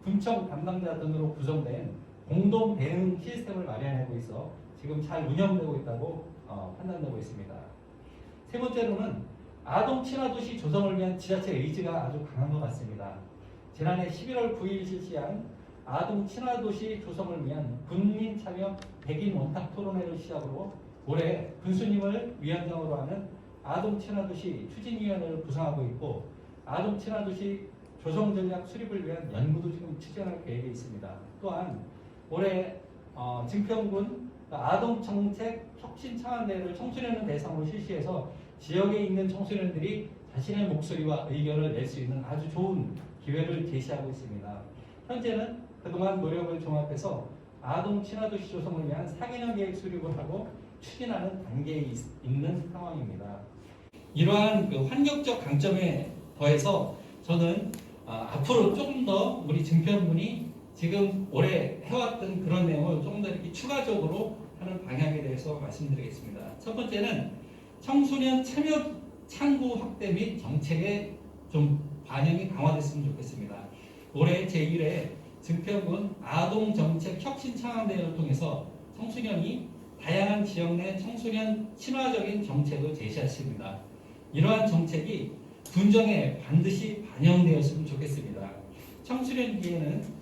군청 담당자 등으로 구성된 공동 대응 시스템을 마련하고 있어 지금 잘 운영되고 있다고 판단되고 있습니다. 세 번째로는 아동 친화도시 조성을 위한 지자체 의지가 아주 강한 것 같습니다. 지난해 11월 9일 실시한 아동 친화도시 조성을 위한 군민 참여 100인 원탁 토론회를 시작으로 올해 군수님을 위원장으로 하는 아동 친화도시 추진위원회를 구성하고 있고 아동 친화도시 조성 전략 수립을 위한 연구도 지금 추진할 계획에 있습니다. 또한 올해 증평군 아동 정책 혁신 창안대회를 청소년을 대상으로 실시해서 지역에 있는 청소년들이 자신의 목소리와 의견을 낼 수 있는 아주 좋은 기회를 제시하고 있습니다. 현재는 그동안 노력을 종합해서 아동 친화도시 조성을 위한 4개년 계획 수립을 하고 추진하는 단계에 있는 상황입니다. 이러한 그 환경적 강점에 더해서 저는 앞으로 조금 더 우리 증평군이 지금 올해 해왔던 그런 내용을 조금 더 이렇게 추가적으로 하는 방향에 대해서 말씀드리겠습니다. 첫 번째는 청소년 참여 창구 확대 및 정책에 좀 반영이 강화됐으면 좋겠습니다. 올해 제1회 증평군 아동정책 혁신 창안대회를 통해서 청소년이 다양한 지역 내 청소년 친화적인 정책을 제시했습니다. 이러한 정책이 군정에 반드시 반영되었으면 좋겠습니다. 청소년기에는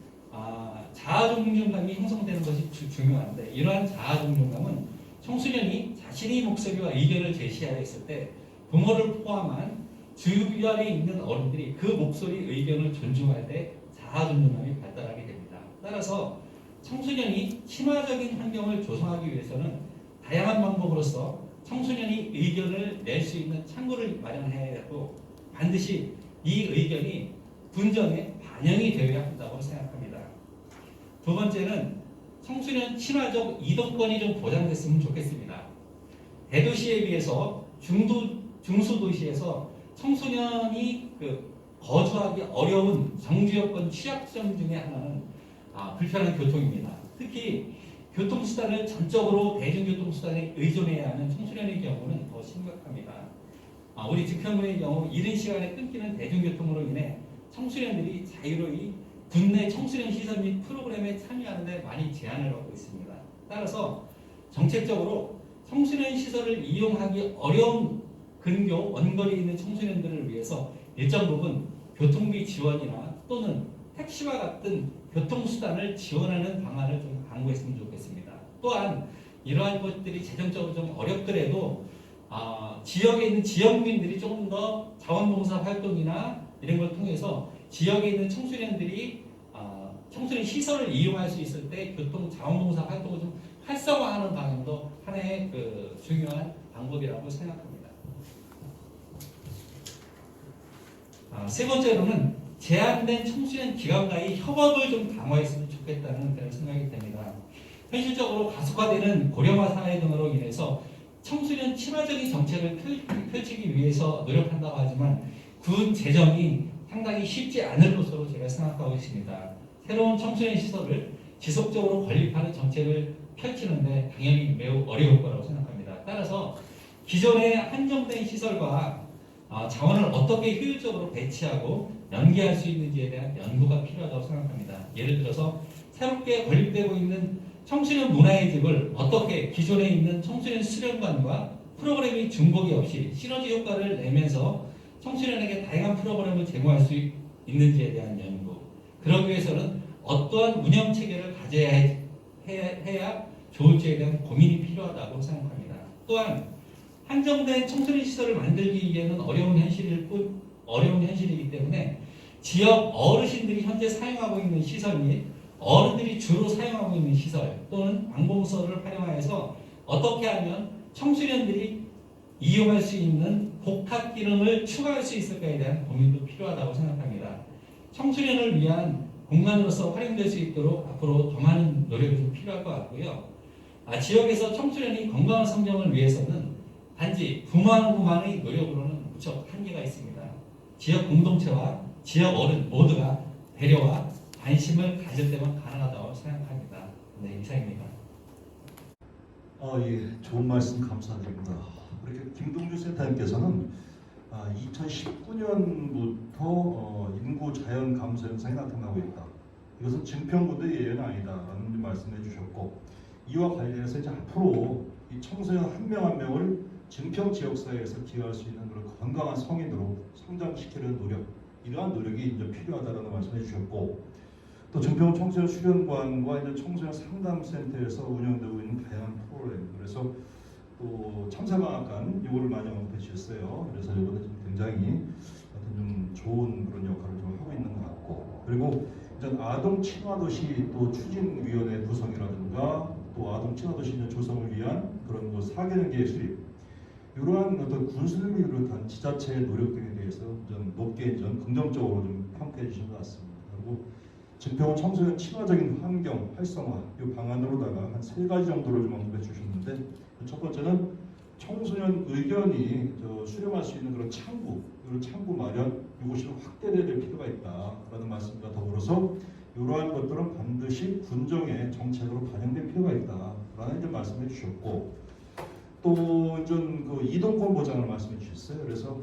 자아존중감이 형성되는 것이 중요한데 이러한 자아존중감은 청소년이 자신의 목소리와 의견을 제시하였을 때 부모를 포함한 주변에 있는 어른들이 그 목소리, 의견을 존중할 때 자아존중감이 발달하게 됩니다. 따라서 청소년이 친화적인 환경을 조성하기 위해서는 다양한 방법으로서 청소년이 의견을 낼 수 있는 창구를 마련해야 하고 반드시 이 의견이 군정에 반영이 되어야 한다고 생각합니다. 두 번째는 청소년 친화적 이동권이 좀 보장됐으면 좋겠습니다. 대도시에 비해서 중소도시에서 청소년이 거주하기 어려운 정주여건 취약점 중에 하나는 불편한 교통입니다. 특히 교통수단을 전적으로 대중교통수단에 의존해야 하는 청소년의 경우는 더 심각합니다. 우리 증평군의 경우 이른 시간에 끊기는 대중교통으로 인해 청소년들이 자유로이 군내 청소년 시설 및 프로그램에 참여하는 데 많이 제한을 받고 있습니다. 따라서 정책적으로 청소년 시설을 이용하기 어려운 근교, 원거리에 있는 청소년들을 위해서 일정 부분 교통비 지원이나 또는 택시와 같은 교통수단을 지원하는 방안을 좀 강구했으면 좋겠습니다. 또한 이러한 것들이 재정적으로 좀 어렵더라도 지역에 있는 지역민들이 조금 더 자원봉사 활동이나 이런 걸 통해서 지역에 있는 청소년들이 청소년 시설을 이용할 수 있을 때 교통 자원봉사 활동을 좀 활성화하는 방향도 하나의 중요한 방법이라고 생각합니다. 세 번째로는 제한된 청소년 기관과의 협업을 좀 강화했으면 좋겠다는 그런 생각이 듭니다. 현실적으로 가속화되는 고령화 사회 등으로 인해서 청소년 친화적인 정책을 펼치기 위해서 노력한다고 하지만 군 재정이 상당히 쉽지 않을 것으로 제가 생각하고 있습니다. 새로운 청소년 시설을 지속적으로 건립하는 정책을 펼치는데 당연히 매우 어려울 거라고 생각합니다. 따라서 기존의 한정된 시설과 자원을 어떻게 효율적으로 배치하고 연계할 수 있는지에 대한 연구가 필요하다고 생각합니다. 예를 들어서 새롭게 건립되고 있는 청소년 문화의 집을 어떻게 기존에 있는 청소년 수련관과 프로그램이 중복이 없이 시너지 효과를 내면서 청소년에게 다양한 프로그램을 제공할 수 있는지에 대한 연구. 그러기 위해서는 어떠한 운영 체계를 가져야 해야 좋을지에 대한 고민이 필요하다고 생각합니다. 또한 한정된 청소년 시설을 만들기 위해는 어려운 현실이기 때문에 지역 어르신들이 현재 사용하고 있는 시설 및 어른들이 주로 사용하고 있는 시설 또는 방공서를 활용하여서 어떻게 하면 청소년들이 이용할 수 있는 복합 기능을 추가할 수 있을까에 대한 고민도 필요하다고 생각합니다. 청소년을 위한 공간으로서 활용될 수 있도록 앞으로 더 많은 노력이 좀 필요할 것 같고요. 지역에서 청소년이 건강한 성장을 위해서는 단지 부모만의 노력으로는 무척 한계가 있습니다. 지역 공동체와 지역 어른 모두가 배려와 관심을 가졌다면 가능하다고 생각합니다. 네, 이상입니다. 예, 좋은 말씀 감사드립니다. 그렇게 김동주 센터님께서는 2019년부터 인구 자연 감소 현상이 나타나고 있다. 이것은 증평군의 예외는 아니다라는 말씀해 주셨고, 이와 관련해서 이제 앞으로 이 청소년 한 명 한 명을 증평 지역사회에서 기여할 수 있는 그런 건강한 성인으로 성장시키는 노력, 이러한 노력이 이제 필요하다라는 말씀해 주셨고, 또 증평 청소년 수련관과 이제 청소년 상담센터에서 운영되고 있는 다양한 프로그램, 그래서 또 참사방학간 이거를 많이 언급해 주셨어요. 그래서 이번에 좀 굉장히 어떤 좀 좋은 그런 역할을 좀 하고 있는 것 같고, 그리고 이제 아동 친화도시 또 추진위원회 구성이라든가 또 아동 친화도시 조성을 위한 그런 뭐 4개년계 수립, 이러한 어떤 군수를 비롯한 지자체의 노력 등에 대해서 좀 높게 좀 긍정적으로 좀 평가해 주신 것 같습니다. 그리고 증평은 청소년 친화적인 환경 활성화 이 방안으로다가 한 3가지 정도를 좀 언급해 주셨는데, 첫 번째는 청소년 의견이 수렴할 수 있는 그런 창구, 이런 창구 마련, 이것이 확대돼야 될 필요가 있다라는 말씀과 더불어서 이러한 것들은 반드시 군정의 정책으로 반영될 필요가 있다라는 이제 말씀해 주셨고, 또 좀 그 이동권 보장을 말씀해 주셨어요. 그래서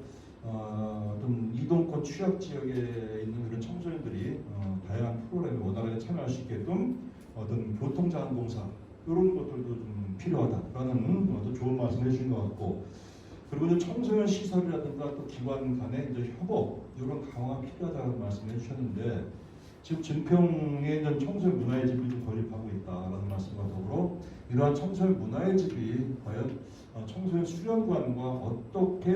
좀 이동권 취약 지역에 있는 그런 청소년들이 다양한 프로그램에 원활하게 참여할 수 있게끔 어떤 교통자원봉사 이런 것들도 좀 필요하다라는 어떤 좋은 말씀을 해주신 것 같고, 그리고 이제 청소년 시설이라든가 또 기관 간의 이제 협업 이런 강화가 필요하다는 말씀을 해주셨는데, 지금 증평에 이제 청소년 문화의 집이 좀 건립하고 있다라는 말씀과 더불어 이러한 청소년 문화의 집이 과연 청소년 수련관과 어떻게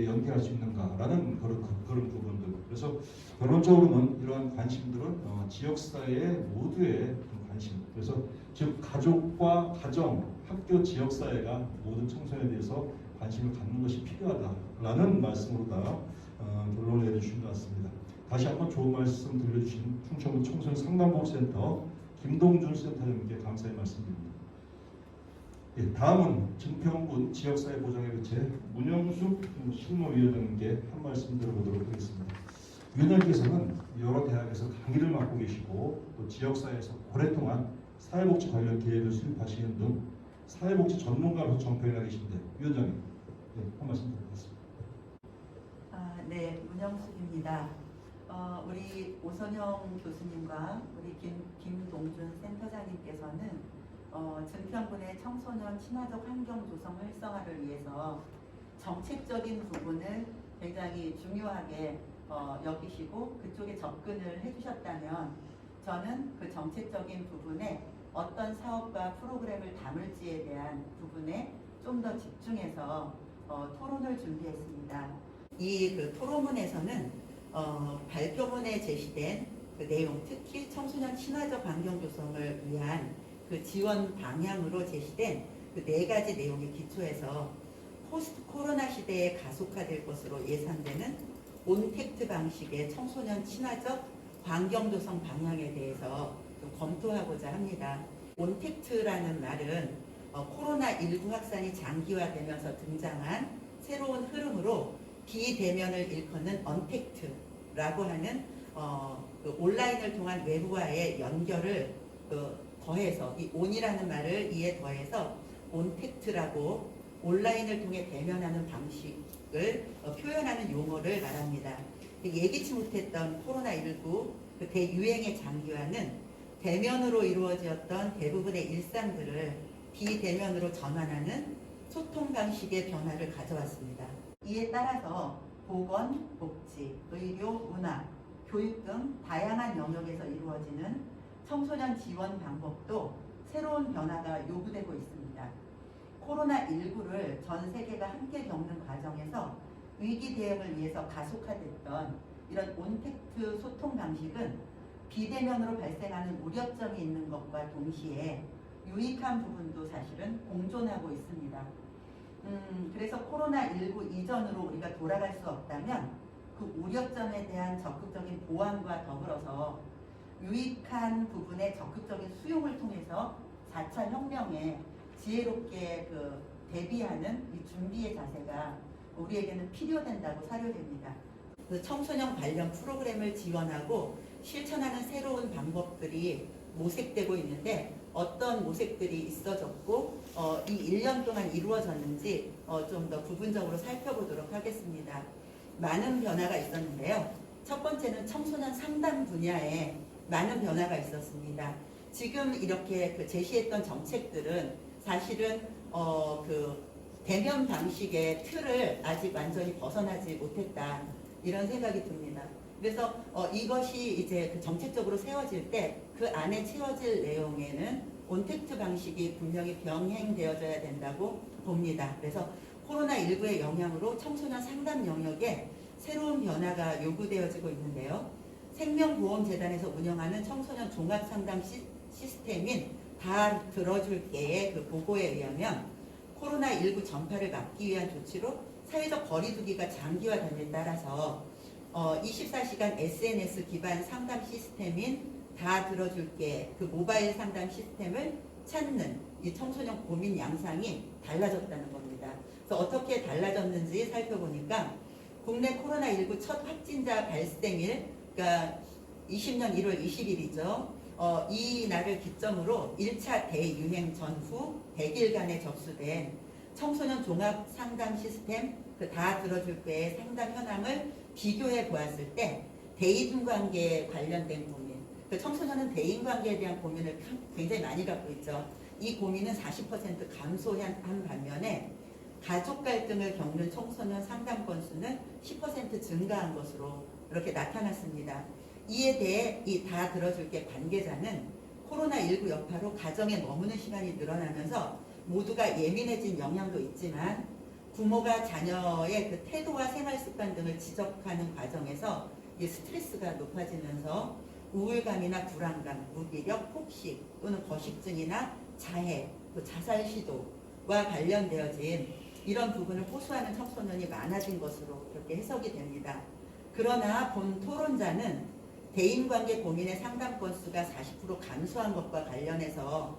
연계할 수 있는가라는 그런 부분들. 그래서 결론적으로는 이러한 관심들은 지역사회 모두의 관심. 그래서 즉 가족과 가정, 학교, 지역사회가 모든 청소년에 대해서 관심을 갖는 것이 필요하다라는 말씀으로 다 결론을 내려주신 것 같습니다. 다시 한번 좋은 말씀 들려주신 충청도 청소년 상담복센터 김동준 센터장님께 감사의 말씀드립니다. 예, 다음은 증평군 지역사회 보장의 교체 문영숙 실무위원장님께 한 말씀 들어보도록 하겠습니다. 위원장님께서는 여러 대학에서 강의를 맡고 계시고 또 지역사회에서 오랫동안 사회복지 관련 계획을 수립하시는 등 사회복지 전문가로서 정평에 나 계신데, 위원장님 한 말씀 드리겠습니다. 네, 문영숙입니다. 우리 오선영 교수님과 우리 김동준 센터장님께서는 증평군의 청소년 친화적 환경 조성 활성화를 위해서 정책적인 부분을 굉장히 중요하게 여기시고 그쪽에 접근을 해주셨다면, 저는 그 정책적인 부분에 어떤 사업과 프로그램을 담을지에 대한 부분에 좀 더 집중해서 토론을 준비했습니다. 이 그 토론문에서는 발표문에 제시된 그 내용, 특히 청소년 친화적 환경 조성을 위한 그 지원 방향으로 제시된 그 4가지 내용에 기초해서 포스트 코로나 시대에 가속화될 것으로 예상되는 온택트 방식의 청소년 친화적 환경 조성 방향에 대해서 좀 검토하고자 합니다. 온택트라는 말은 코로나19 확산이 장기화되면서 등장한 새로운 흐름으로 비대면을 일컫는 언택트라고 하는 그 온라인을 통한 외부와의 연결을 더해서 이 온이라는 말을 이에 더해서 온택트라고 온라인을 통해 대면하는 방식을 표현하는 용어를 말합니다. 예기치 못했던 코로나19 그 대유행의 장기화는 대면으로 이루어졌던 대부분의 일상들을 비대면으로 전환하는 소통 방식의 변화를 가져왔습니다. 이에 따라서 보건, 복지, 의료, 문화, 교육 등 다양한 영역에서 이루어지는 청소년 지원 방법도 새로운 변화가 요구되고 있습니다. 코로나19를 전 세계가 함께 겪는 과정에서 위기 대응을 위해서 가속화됐던 이런 온택트 소통 방식은 비대면으로 발생하는 우려점이 있는 것과 동시에 유익한 부분도 사실은 공존하고 있습니다. 그래서 코로나19 이전으로 우리가 돌아갈 수 없다면 그 우려점에 대한 적극적인 보완과 더불어서 유익한 부분의 적극적인 수용을 통해서 4차 혁명에 지혜롭게 대비하는 이 준비의 자세가 우리에게는 필요된다고 사료됩니다. 청소년 관련 프로그램을 지원하고 실천하는 새로운 방법들이 모색되고 있는데 어떤 모색들이 있어졌고 이 1년 동안 이루어졌는지 좀 더 부분적으로 살펴보도록 하겠습니다. 많은 변화가 있었는데요. 첫 번째는 청소년 상담 분야에 많은 변화가 있었습니다. 지금 이렇게 그 제시했던 정책들은 사실은 그 대면 방식의 틀을 아직 완전히 벗어나지 못했다 이런 생각이 듭니다. 그래서 이것이 이제 그 정책적으로 세워질 때 그 안에 채워질 내용에는 온택트 방식이 분명히 병행되어져야 된다고 봅니다. 그래서 코로나19의 영향으로 청소년 상담 영역에 새로운 변화가 요구되어지고 있는데요. 생명보험재단에서 운영하는 청소년 종합상담 시스템인 다 들어줄게의 그 보고에 의하면 코로나19 전파를 막기 위한 조치로 사회적 거리두기가 장기화됨에 따라서 24시간 SNS 기반 상담 시스템인 다 들어줄게 그 모바일 상담 시스템을 찾는 이 청소년 고민 양상이 달라졌다는 겁니다. 그래서 어떻게 달라졌는지 살펴보니까 국내 코로나19 첫 확진자 발생일, 그러니까 20년 1월 20일이죠. 이 날을 기점으로 1차 대유행 전후 100일간에 접수된 청소년 종합 상담 시스템 그 다 들어줄게의 상담 현황을 비교해 보았을 때 대인관계에 관련된 고민, 그 청소년은 대인관계에 대한 고민을 굉장히 많이 갖고 있죠. 이 고민은 40% 감소한 반면에 가족 갈등을 겪는 청소년 상담 건수는 10% 증가한 것으로 이렇게 나타났습니다. 이에 대해 이 다 들어줄게 관계자는 코로나19 여파로 가정에 머무는 시간이 늘어나면서 모두가 예민해진 영향도 있지만 부모가 자녀의 그 태도와 생활 습관 등을 지적하는 과정에서 이 스트레스가 높아지면서 우울감이나 불안감, 무기력, 폭식 또는 거식증이나 자해, 또 자살 시도와 관련되어진 이런 부분을 호소하는 청소년이 많아진 것으로 그렇게 해석이 됩니다. 그러나 본 토론자는 대인관계 고민의 상담 건수가 40% 감소한 것과 관련해서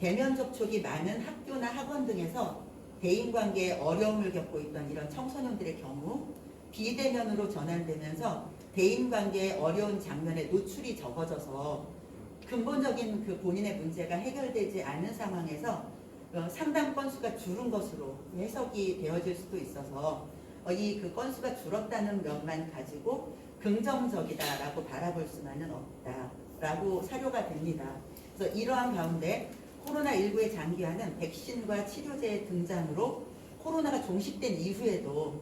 대면 접촉이 많은 학교나 학원 등에서 대인관계에 어려움을 겪고 있던 이런 청소년들의 경우 비대면으로 전환되면서 대인관계의 어려운 장면에 노출이 적어져서 근본적인 그 본인의 문제가 해결되지 않은 상황에서 상담 건수가 줄은 것으로 해석이 되어질 수도 있어서 이 그 건수가 줄었다는 면만 가지고 긍정적이다라고 바라볼 수만은 없다라고 사료가 됩니다. 그래서 이러한 가운데 코로나19의 장기화는 백신과 치료제의 등장으로 코로나가 종식된 이후에도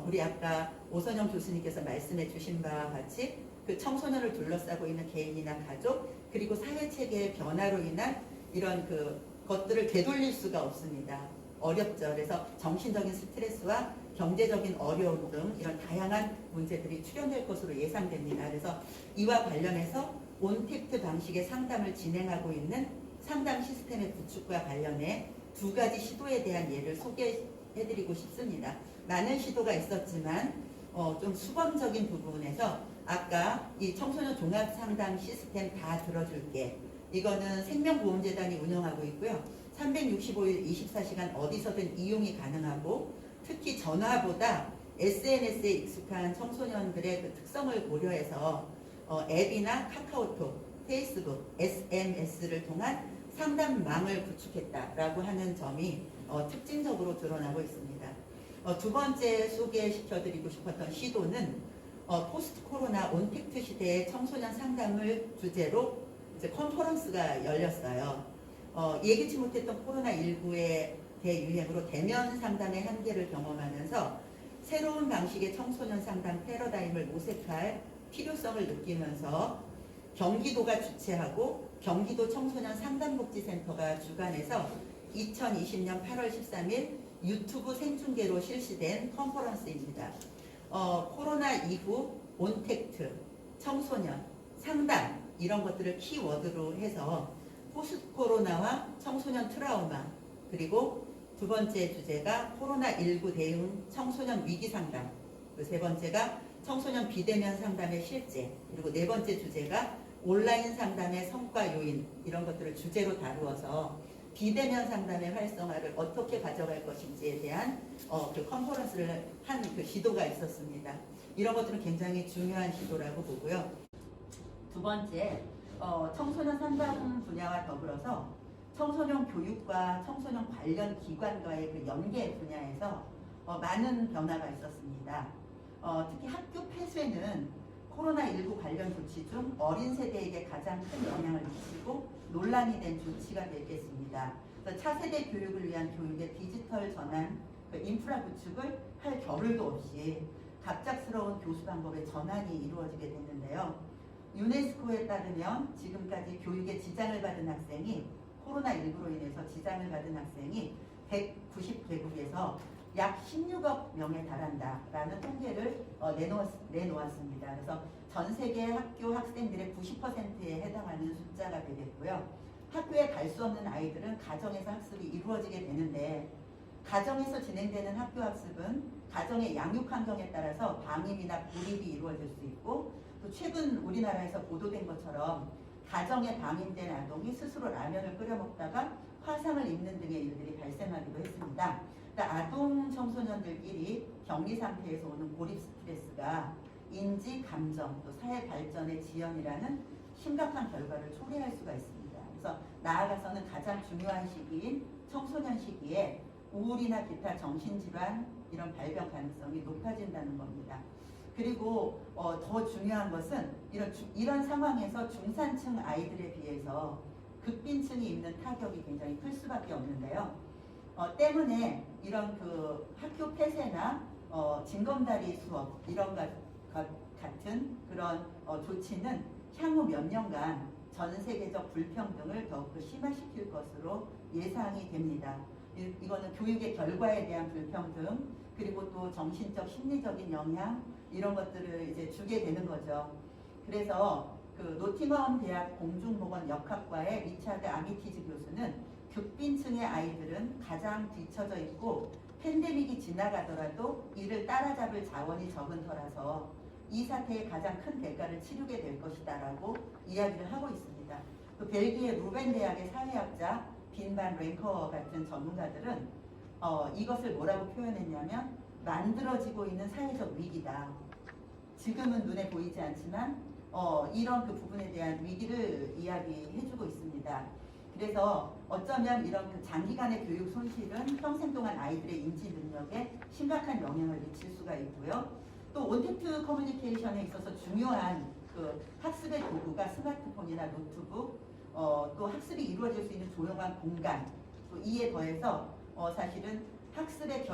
우리 아까 오선영 교수님께서 말씀해 주신 바와 같이 그 청소년을 둘러싸고 있는 개인이나 가족 그리고 사회체계의 변화로 인한 이런 그 것들을 되돌릴 수가 없습니다. 어렵죠. 그래서 정신적인 스트레스와 경제적인 어려움 등 이런 다양한 문제들이 출현될 것으로 예상됩니다. 그래서 이와 관련해서 온택트 방식의 상담을 진행하고 있는 상담 시스템의 구축과 관련해 두 가지 시도에 대한 예를 소개해드리고 싶습니다. 많은 시도가 있었지만 좀 수범적인 부분에서 아까 이 청소년 종합 상담 시스템 다 들어줄게 이거는 생명보험재단이 운영하고 있고요. 365일 24시간 어디서든 이용이 가능하고 특히 전화보다 SNS에 익숙한 청소년들의 그 특성을 고려해서 앱이나 카카오톡, 페이스북, SMS를 통한 상담망을 구축했다라고 하는 점이 특징적으로 드러나고 있습니다. 두 번째 소개시켜드리고 싶었던 시도는 포스트 코로나 온택트 시대의 청소년 상담을 주제로 이제 컨퍼런스가 열렸어요. 예기치 못했던 코로나19의 대유행으로 대면 상담의 한계를 경험하면서 새로운 방식의 청소년 상담 패러다임을 모색할 필요성을 느끼면서 경기도가 주최하고 경기도 청소년 상담복지센터가 주관해서 2020년 8월 13일 유튜브 생중계로 실시된 컨퍼런스입니다. 코로나 이후 온택트, 청소년, 상담 이런 것들을 키워드로 해서 포스트 코로나와 청소년 트라우마 그리고 두 번째 주제가 코로나19 대응 청소년 위기 상담 그 세 번째가 청소년 비대면 상담의 실제 그리고 네 번째 주제가 온라인 상담의 성과 요인 이런 것들을 주제로 다루어서 비대면 상담의 활성화를 어떻게 가져갈 것인지에 대한 그 컨퍼런스를 한 그 시도가 있었습니다. 이런 것들은 굉장히 중요한 시도라고 보고요. 두 번째, 청소년 상담 분야와 더불어서 청소년 교육과 청소년 관련 기관과의 그 연계 분야에서 많은 변화가 있었습니다. 특히 학교 폐쇄는 코로나19 관련 조치 중 어린 세대에게 가장 큰 영향을 미치고 논란이 된 조치가 되겠습니다. 그래서 차세대 교육을 위한 교육의 디지털 전환, 그 인프라 구축을 할 겨를도 없이 갑작스러운 교수 방법의 전환이 이루어지게 됐는데요. 유네스코에 따르면 지금까지 교육에 지장을 받은 학생이 코로나19로 인해서 지장을 받은 학생이 190개국에서 약 16억 명에 달한다라는 통계를 내놓았습니다. 그래서 전 세계 학교 학생들의 90%에 해당하는 숫자가 되겠고요. 학교에 갈 수 없는 아이들은 가정에서 학습이 이루어지게 되는데 가정에서 진행되는 학교 학습은 가정의 양육 환경에 따라서 방임이나 불입이 이루어질 수 있고 또 최근 우리나라에서 보도된 것처럼 가정에 방임된 아동이 스스로 라면을 끓여 먹다가 화상을 입는 등의 일들이 발생하기도 했습니다. 그러니까 아동 청소년들끼리 격리 상태에서 오는 고립 스트레스가 인지, 감정, 또 사회 발전의 지연이라는 심각한 결과를 초래할 수가 있습니다. 그래서 나아가서는 가장 중요한 시기인 청소년 시기에 우울이나 기타 정신질환 이런 발병 가능성이 높아진다는 겁니다. 그리고 더 중요한 것은 이런 상황에서 중산층 아이들에 비해서 극빈층이 입는 타격이 굉장히 클 수밖에 없는데요. 때문에 이런 그 학교 폐쇄나 징검다리 수업 이런 같은 그런 조치는 향후 몇 년간 전 세계적 불평등을 더욱 심화시킬 것으로 예상이 됩니다. 이거는 교육의 결과에 대한 불평등 그리고 또 정신적 심리적인 영향 이런 것들을 이제 주게 되는 거죠. 그래서 그 노팅엄 대학 공중보건역학과의 리차드 아미티즈 교수는 극빈층의 아이들은 가장 뒤처져 있고 팬데믹이 지나가더라도 이를 따라잡을 자원이 적은 터라서 이 사태의 가장 큰 대가를 치르게 될 것이다라고 이야기를 하고 있습니다. 그 벨기에 루벤 대학의 사회학자 빈반 랭커 같은 전문가들은 이것을 뭐라고 표현했냐면 만들어지고 있는 사회적 위기다. 지금은 눈에 보이지 않지만 이런 그 부분에 대한 위기를 이야기해주고 있습니다. 그래서 어쩌면 이런 그 장기간의 교육 손실은 평생 동안 아이들의 인지 능력에 심각한 영향을 미칠 수가 있고요. 또 온택트 커뮤니케이션에 있어서 중요한 그 학습의 도구가 스마트폰이나 노트북, 또 학습이 이루어질 수 있는 조용한 공간, 또 이에 더해서 사실은 학습의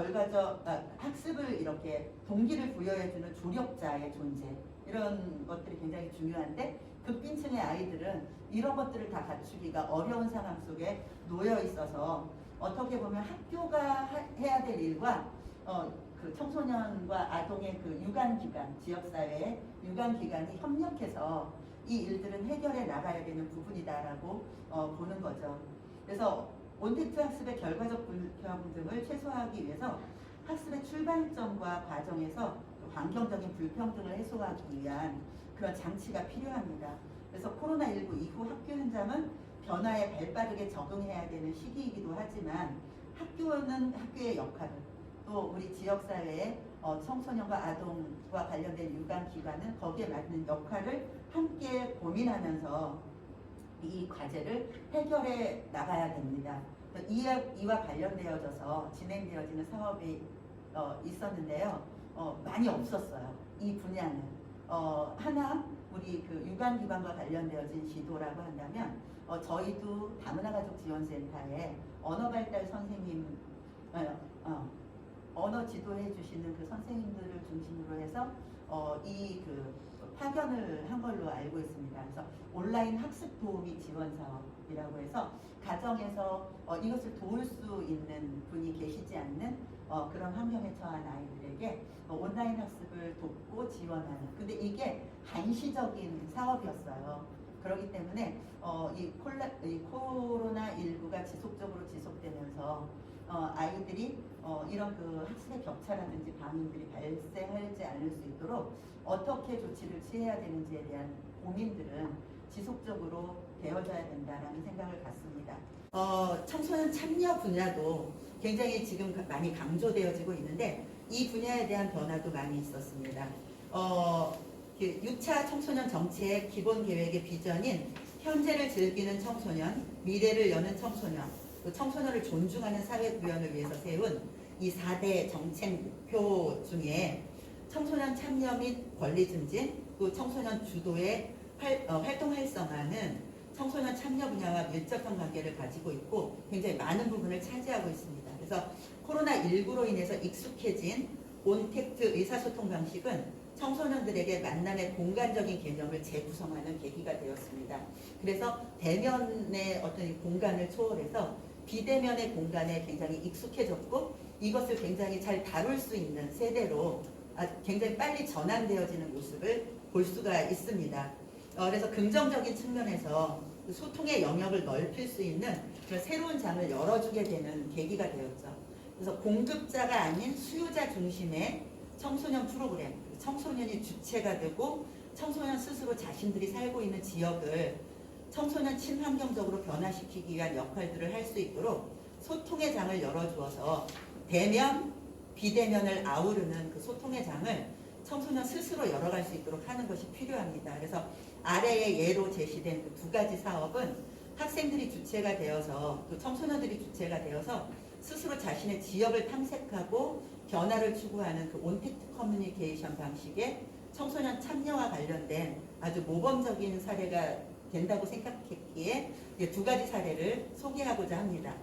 학습을 이렇게 동기를 부여해주는 조력자의 존재 이런 것들이 굉장히 중요한데 극빈층의 아이들은 이런 것들을 다 갖추기가 어려운 상황 속에 놓여 있어서 어떻게 보면 학교가 해야 될 일과 그 청소년과 아동의 그 유관기관, 지역사회의 유관기관이 협력해서 이 일들은 해결해 나가야 되는 부분이다라고 보는 거죠. 그래서 온택트 학습의 결과적 불평등을 최소화하기 위해서 학습의 출발점과 과정에서 환경적인 불평등을 해소하기 위한 그런 장치가 필요합니다. 그래서 코로나19 이후 학교 현장은 변화에 발빠르게 적응해야 되는 시기이기도 하지만 학교는 학교의 역할을 또 우리 지역사회의 청소년과 아동과 관련된 유관기관은 거기에 맞는 역할을 함께 고민하면서 이 과제를 해결해 나가야 됩니다. 이와 관련되어져서 진행되어지는 사업이 있었는데요. 많이 없었어요. 이 분야는. 하나 우리 그 유관기관과 관련되어진 지도라고 한다면 저희도 다문화가족지원센터에 언어발달 선생님 언어 지도해 주시는 그 선생님들을 중심으로 해서 이 그 파견을 한 걸로 알고 있습니다. 그래서 온라인 학습 도우미 지원 사업이라고 해서 가정에서 이것을 도울 수 있는 분이 계시지 않는 그런 환경에 처한 아이들에게 온라인 학습을 돕고 지원하는. 근데 이게 한시적인 사업이었어요. 그렇기 때문에 이 코로나19가 지속되면서 아이들이 이런 그 학습의 격차라든지 방임들이 발생하지 않을 수 있도록 어떻게 조치를 취해야 되는지에 대한 고민들은 지속적으로 되어져야 된다라는 생각을 갖습니다. 청소년 참여 분야도 굉장히 지금 많이 강조되어지고 있는데 이 분야에 대한 변화도 많이 있었습니다. 그 6차 청소년 정책 기본 계획의 비전인 현재를 즐기는 청소년, 미래를 여는 청소년, 또 청소년을 존중하는 사회 구현을 위해서 세운 이 4대 정책 목표 중에 청소년 참여 및 권리 증진, 또 청소년 주도의 활동 활성화는 청소년 참여 분야와 밀접한 관계를 가지고 있고 굉장히 많은 부분을 차지하고 있습니다. 그래서 코로나19로 인해서 익숙해진 온택트 의사소통 방식은 청소년들에게 만남의 공간적인 개념을 재구성하는 계기가 되었습니다. 그래서 대면의 어떤 이 공간을 초월해서 비대면의 공간에 굉장히 익숙해졌고 이것을 굉장히 잘 다룰 수 있는 세대로 굉장히 빨리 전환되어지는 모습을 볼 수가 있습니다. 그래서 긍정적인 측면에서 소통의 영역을 넓힐 수 있는 그런 새로운 장을 열어주게 되는 계기가 되었죠. 그래서 공급자가 아닌 수요자 중심의 청소년 프로그램, 청소년이 주체가 되고 청소년 스스로 자신들이 살고 있는 지역을 청소년 친환경적으로 변화시키기 위한 역할들을 할 수 있도록 소통의 장을 열어주어서 대면, 비대면을 아우르는 그 소통의 장을 청소년 스스로 열어갈 수 있도록 하는 것이 필요합니다. 그래서 아래의 예로 제시된 그 두 가지 사업은 학생들이 주체가 되어서 또 청소년들이 주체가 되어서 스스로 자신의 지역을 탐색하고 변화를 추구하는 그 온택트 커뮤니케이션 방식의 청소년 참여와 관련된 아주 모범적인 사례가 된다고 생각했기에 두 가지 사례를 소개하고자 합니다.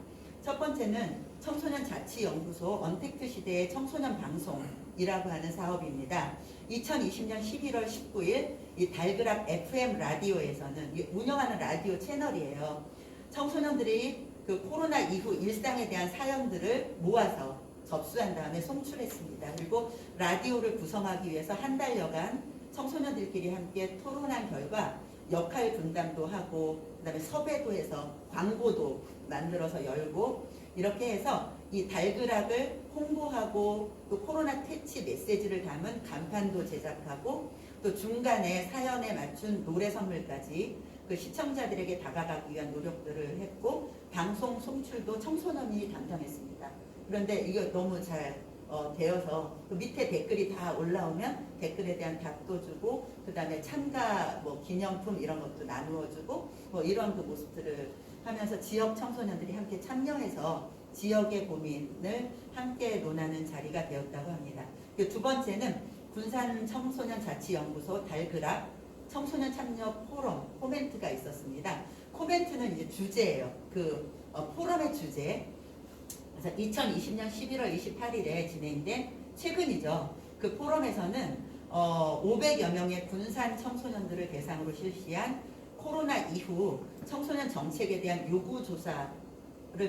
첫 번째는 청소년 자치연구소 언택트 시대의 청소년 방송이라고 하는 사업입니다. 2020년 11월 19일 이 달그락 FM 라디오에서는 운영하는 라디오 채널이에요. 청소년들이 그 코로나 이후 일상에 대한 사연들을 모아서 접수한 다음에 송출했습니다. 그리고 라디오를 구성하기 위해서 한 달여간 청소년들끼리 함께 토론한 결과 역할 분담도 하고 그다음에 섭외도 해서 광고도 만들어서 열고 이렇게 해서 이 달그락을 홍보하고 또 코로나 퇴치 메시지를 담은 간판도 제작하고 또 중간에 사연에 맞춘 노래 선물까지 그 시청자들에게 다가가기 위한 노력들을 했고 방송 송출도 청소년이 담당했습니다. 그런데 이게 너무 잘 되어서 그 밑에 댓글이 다 올라오면 댓글에 대한 답도 주고 그 다음에 참가 기념품 이런 것도 나누어 주고 이런 그 모습들을 하면서 지역 청소년들이 함께 참여해서 지역의 고민을 함께 논하는 자리가 되었다고 합니다. 두 번째는 군산 청소년 자치연구소 달그락 청소년 참여 포럼 코멘트가 있었습니다. 코멘트는 이제 주제예요. 그 포럼의 주제. 그래서 2020년 11월 28일에 진행된 최근이죠. 그 포럼에서는 500여 명의 군산 청소년들을 대상으로 실시한 코로나 이후 청소년 정책에 대한 요구 조사를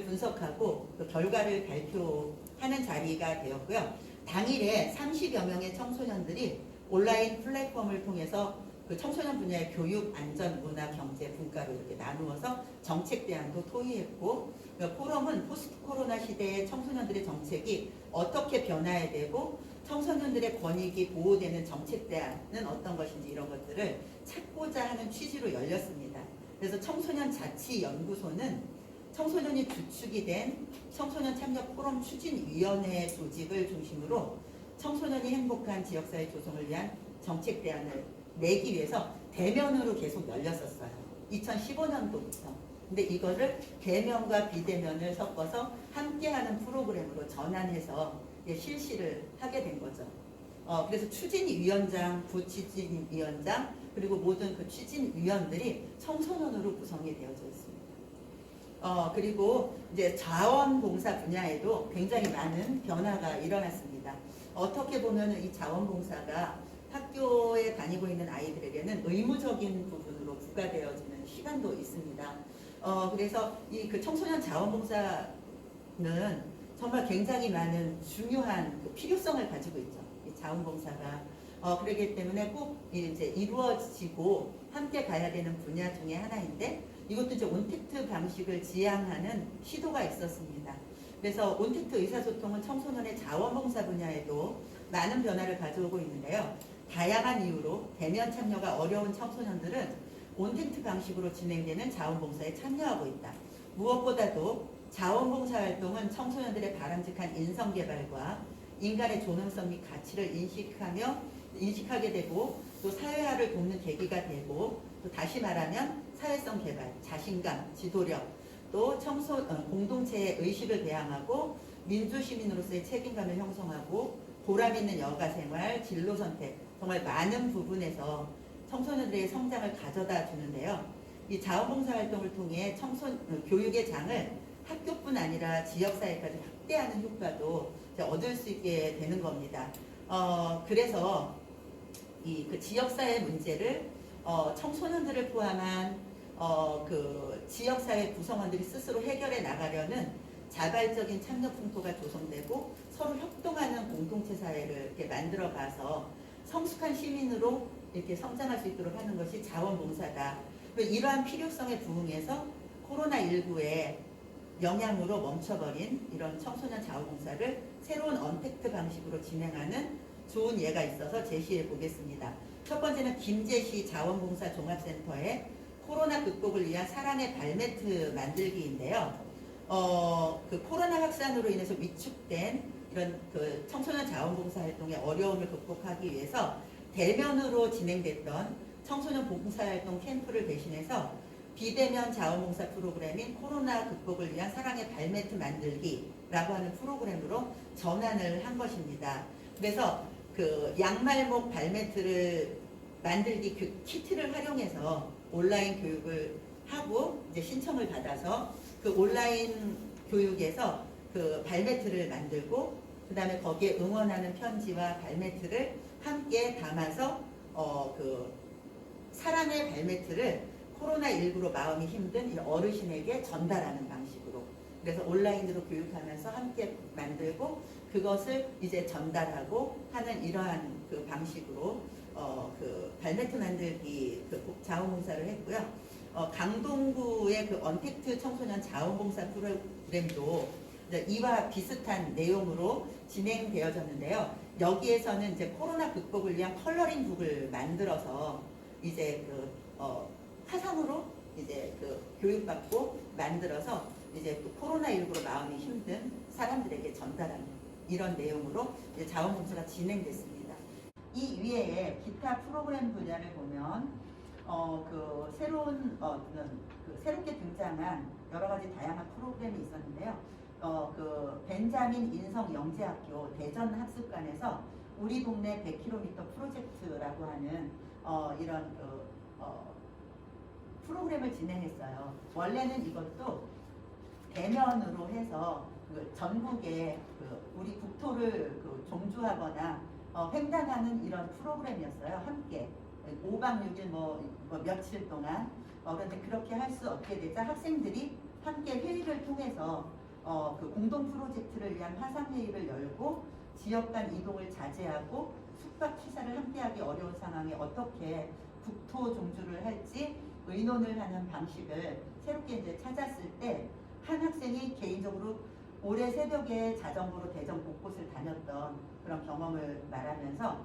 분석하고 그 결과를 발표하는 자리가 되었고요. 당일에 30여 명의 청소년들이 온라인 플랫폼을 통해서 그 청소년 분야의 교육, 안전, 문화, 경제, 분과로 이렇게 나누어서 정책 대안도 토의했고 포럼은 포스트 코로나 시대의 청소년들의 정책이 어떻게 변화해야 되고 청소년들의 권익이 보호되는 정책 대안은 어떤 것인지 이런 것들을 찾고자 하는 취지로 열렸습니다. 그래서 청소년 자치연구소는 청소년이 주축이 된 청소년 참여 포럼 추진위원회 조직을 중심으로 청소년이 행복한 지역사회 조성을 위한 정책 대안을 내기 위해서 대면으로 계속 열렸었어요. 2015년도부터. 근데 이거를 대면과 비대면을 섞어서 함께하는 프로그램으로 전환해서 실시를 하게 된 거죠. 그래서 추진위원장, 부추진위원장 그리고 모든 그 추진위원들이 청소년으로 구성이 되어져 있습니다. 그리고 이제 자원봉사 분야에도 굉장히 많은 변화가 일어났습니다. 어떻게 보면 이 자원봉사가 학교에 다니고 있는 아이들에게는 의무적인 부분으로 부과되어지는 시간도 있습니다. 그래서 이 그 청소년 자원봉사는 정말 굉장히 많은 중요한 그 필요성을 가지고 있죠. 이 자원봉사가 그렇기 때문에 꼭 이제 이루어지고 함께 가야 되는 분야 중에 하나인데 이것도 이제 온택트 방식을 지향하는 시도가 있었습니다. 그래서 온택트 의사소통은 청소년의 자원봉사 분야에도 많은 변화를 가져오고 있는데요. 다양한 이유로 대면 참여가 어려운 청소년들은 온택트 방식으로 진행되는 자원봉사에 참여하고 있다. 무엇보다도 자원봉사 활동은 청소년들의 바람직한 인성개발과 인간의 존엄성 및 가치를 인식하게 되고 또 사회화를 돕는 계기가 되고, 또 다시 말하면 사회성 개발, 자신감, 지도력, 또 공동체의 의식을 배양하고 민주시민으로서의 책임감을 형성하고 보람 있는 여가 생활, 진로 선택, 정말 많은 부분에서 청소년들의 성장을 가져다 주는데요. 이 자원봉사 활동을 통해 교육의 장을 학교뿐 아니라 지역사회까지 확대하는 효과도 얻을 수 있게 되는 겁니다. 그래서 그 지역사회 문제를 청소년들을 포함한 그 지역사회 구성원들이 스스로 해결해 나가려는 자발적인 참여 풍토가 조성되고 서로 협동하는 공동체 사회를 이렇게 만들어가서 성숙한 시민으로 이렇게 성장할 수 있도록 하는 것이 자원봉사다. 이러한 필요성에 부응해서 코로나19의 영향으로 멈춰버린 이런 청소년 자원봉사를 새로운 언택트 방식으로 진행하는 좋은 예가 있어서 제시해 보겠습니다. 첫 번째는 김제시 자원봉사 종합센터의 코로나 극복을 위한 사랑의 발매트 만들기인데요. 그 코로나 확산으로 인해서 위축된 이런 그 청소년 자원봉사 활동의 어려움을 극복하기 위해서 대면으로 진행됐던 청소년 봉사활동 캠프를 대신해서 비대면 자원봉사 프로그램인 코로나 극복을 위한 사랑의 발매트 만들기라고 하는 프로그램으로 전환을 한 것입니다. 그래서 그 양말목 발매트를 만들기 그 키트를 활용해서 온라인 교육을 하고 이제 신청을 받아서 그 온라인 교육에서 그 발매트를 만들고 그 다음에 거기에 응원하는 편지와 발매트를 함께 담아서 그 사랑의 발매트를 코로나19로 마음이 힘든 어르신에게 전달하는 방식으로, 그래서 온라인으로 교육하면서 함께 만들고 그것을 이제 전달하고 하는 이러한 그 방식으로 그 발매트 만들기 그 자원봉사를 했고요. 강동구의 그 언택트 청소년 자원봉사 프로그램도 이와 비슷한 내용으로 진행되어졌는데요. 여기에서는 이제 코로나 극복을 위한 컬러링 북을 만들어서 이제 그 화상으로 이제 그 교육받고 만들어서 이제 그 코로나19로 마음이 힘든 사람들에게 전달하는 이런 내용으로 이제 자원봉사가 진행됐습니다. 이 위에 기타 프로그램 분야를 보면 그 새롭게 등장한 여러 가지 다양한 프로그램이 있었는데요. 그 벤자민 인성 영재학교 대전 학습관에서 우리 동네 100km 프로젝트라고 하는 이런 프로그램을 진행했어요. 원래는 이것도 대면으로 해서 그 전국에 그 우리 국토를 그 종주하거나 횡단하는 이런 프로그램이었어요. 함께 5박 6일 며칠 동안 그런데 그렇게 할 수 없게 되자 학생들이 함께 회의를 통해서 그 공동 프로젝트를 위한 화상 회의를 열고 지역 간 이동을 자제하고 숙박 취사를 함께하기 어려운 상황에 어떻게 국토 종주를 할지 의논을 하는 방식을 새롭게 이제 찾았을 때 한 학생이 개인적으로 올해 새벽에 자전거로 대전 곳곳을 다녔던 그런 경험을 말하면서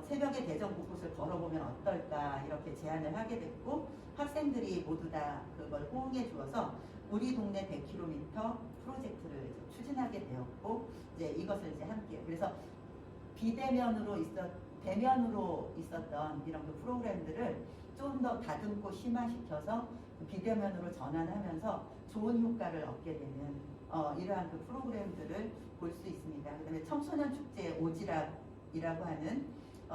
새벽에 대전 곳곳을 걸어보면 어떨까 이렇게 제안을 하게 됐고 학생들이 모두 다 그걸 호응해 주어서 우리 동네 100km 프로젝트를 추진하게 되었고 이제 이것을 이제 함께 그래서 대면으로 있었던 이런 그 프로그램들을 좀 더 다듬고 심화시켜서 비대면으로 전환하면서 좋은 효과를 얻게 되는 이러한 그 프로그램들을 볼 수 있습니다. 그다음에 청소년 축제 오지랖이라고 하는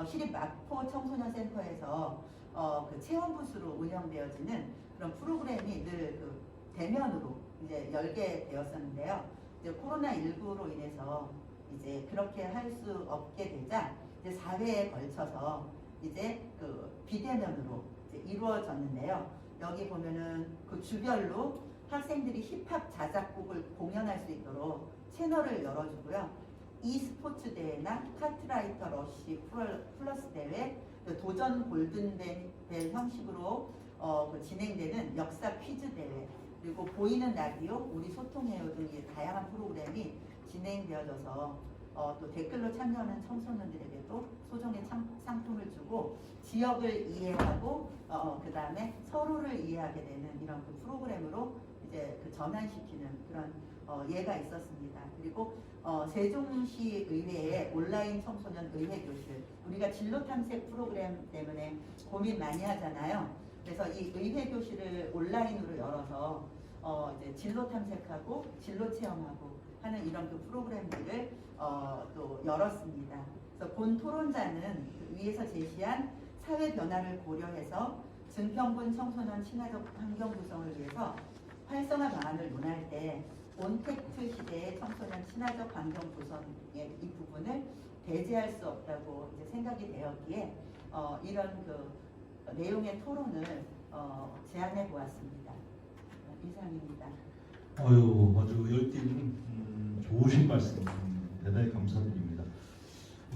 시립 마포 청소년 센터에서 그 체험 부스로 운영되어지는 그런 프로그램이 늘 그 대면으로 이제 열게 되었었는데요. 이제 코로나19로 인해서 이제 그렇게 할 수 없게 되자 이제 4회에 걸쳐서 이제 그 비대면으로 이제 이루어졌는데요. 여기 보면은 그 주별로 학생들이 힙합 자작곡을 공연할 수 있도록 채널을 열어주고요. e스포츠 대회나 카트라이터 러쉬 플러스 대회, 도전 골든벨 형식으로 그 진행되는 역사 퀴즈 대회, 그리고 보이는 라디오, 우리 소통해요 등 다양한 프로그램이 진행되어져서 또 댓글로 참여하는 청소년들에게도 소정의 상품을 주고 지역을 이해하고 그 다음에 서로를 이해하게 되는 이런 그 프로그램으로 이제 그 전환시키는 그런 예가 있었습니다. 그리고 세종시 의회의 온라인 청소년 의회 교실, 우리가 진로 탐색 프로그램 때문에 고민 많이 하잖아요. 그래서 이 의회 교실을 온라인으로 열어서 이제 진로 탐색하고 진로 체험하고 하는 이런 그 프로그램들을 또 열었습니다. 그래서 본 토론자는 그 위에서 제시한 사회 변화를 고려해서 증평군 청소년 친화적 환경 구성을 위해서 활성화 방안을 논할 때 온택트 시대의 청소년 친화적 환경 구성의 이 부분을 배제할 수 없다고 이제 생각이 되었기에 이런 그 내용의 토론을 제안해 보았습니다. 이상입니다. 아주 열띤 좋으신 말씀 대단히 감사드립니다.